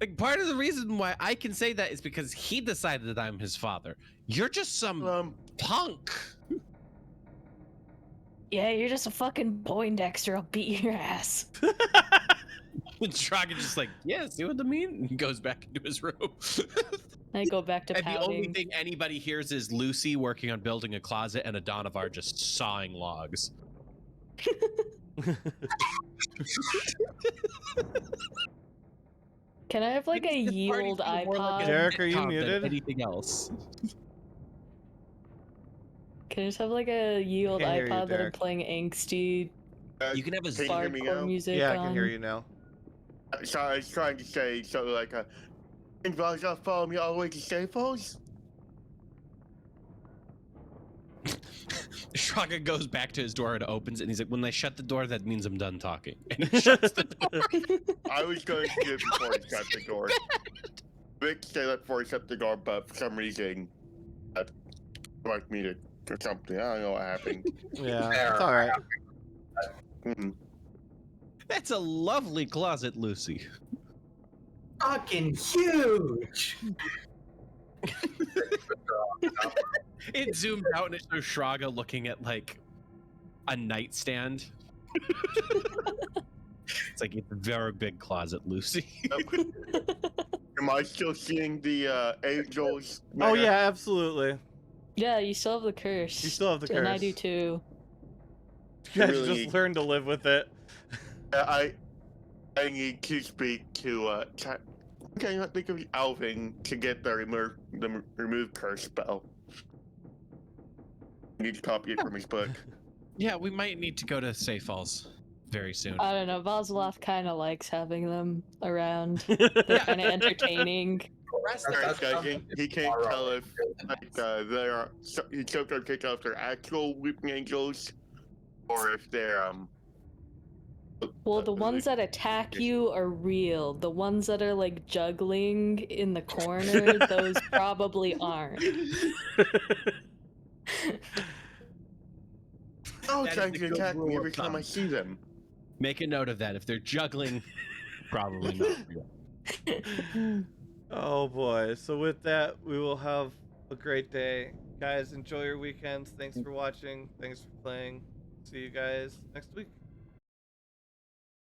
S6: Like, part of the reason why I can say that is because he decided that I'm his father. You're just some punk.
S5: Yeah, you're just a fucking Poindexter. I'll beat your ass.
S6: And Shraga just like, yeah, see what I mean? And goes back into his room.
S5: I go back to
S6: And the only
S5: pouting.
S6: thing anybody hears is Lucy working on building a closet and Adonavar just sawing logs.
S5: Can I have like a
S6: This party's
S5: yield
S6: feeling more like
S5: iPod?
S6: a
S1: Derek, are you
S6: sitcom than
S1: muted?
S6: Anything else?
S5: Can I just have like a yield
S1: Can't hear you,
S5: iPod that I'm
S1: Derek.
S5: playing angsty
S6: You can have a
S3: Can you hear me
S5: hardcore
S3: now?
S5: music
S1: Yeah, I
S5: on?
S1: can hear you now.
S3: So I was trying to say something like, "Think about not follow me all the way to Staples."
S6: Shraga goes back to his door and opens it, and he's like, when I shut the door, that means I'm done talking. And he shuts the door.
S3: I was going to do it before he shut the door. Vic said that before he shut the door, but for some reason, like me to or something. I don't know what happened.
S1: Yeah, it's all right.
S3: Mhm.
S6: That's a lovely closet, Lucy.
S4: Fucking huge.
S6: It zoomed out and it shows Shraga looking at like a nightstand. It's like it's a very big closet, Lucy.
S3: Am I still seeing the angels?
S1: Oh
S3: Mega?
S1: yeah, absolutely.
S5: Yeah, you still have the curse.
S1: You still have the curse.
S5: And I do too.
S1: You guys
S3: Really?
S1: just learn to live with it.
S3: I need to speak to can I think of Alvin to get the remove curse spell. I need to copy it from his book.
S6: Yeah, we might need to go to Safe Falls very soon.
S5: I don't know. Vaziloth kind of likes having them around. They're kind of entertaining.
S3: He can't tell if like they are. He sometimes can't tell if they're actual weeping angels or if they're
S5: Well, the ones that attack you are real. The ones that are like juggling in the corner, those probably aren't.
S3: Oh,
S6: That is
S3: trying
S6: the
S3: to
S6: good
S3: attack me
S6: rule
S3: every
S6: of
S3: time I
S6: thumb.
S3: see them.
S6: Make a note of that. If they're juggling, probably not real.
S1: Oh boy. So with that, we will have a great day. Guys, enjoy your weekends. Thanks for watching. Thanks for playing. See you guys next week.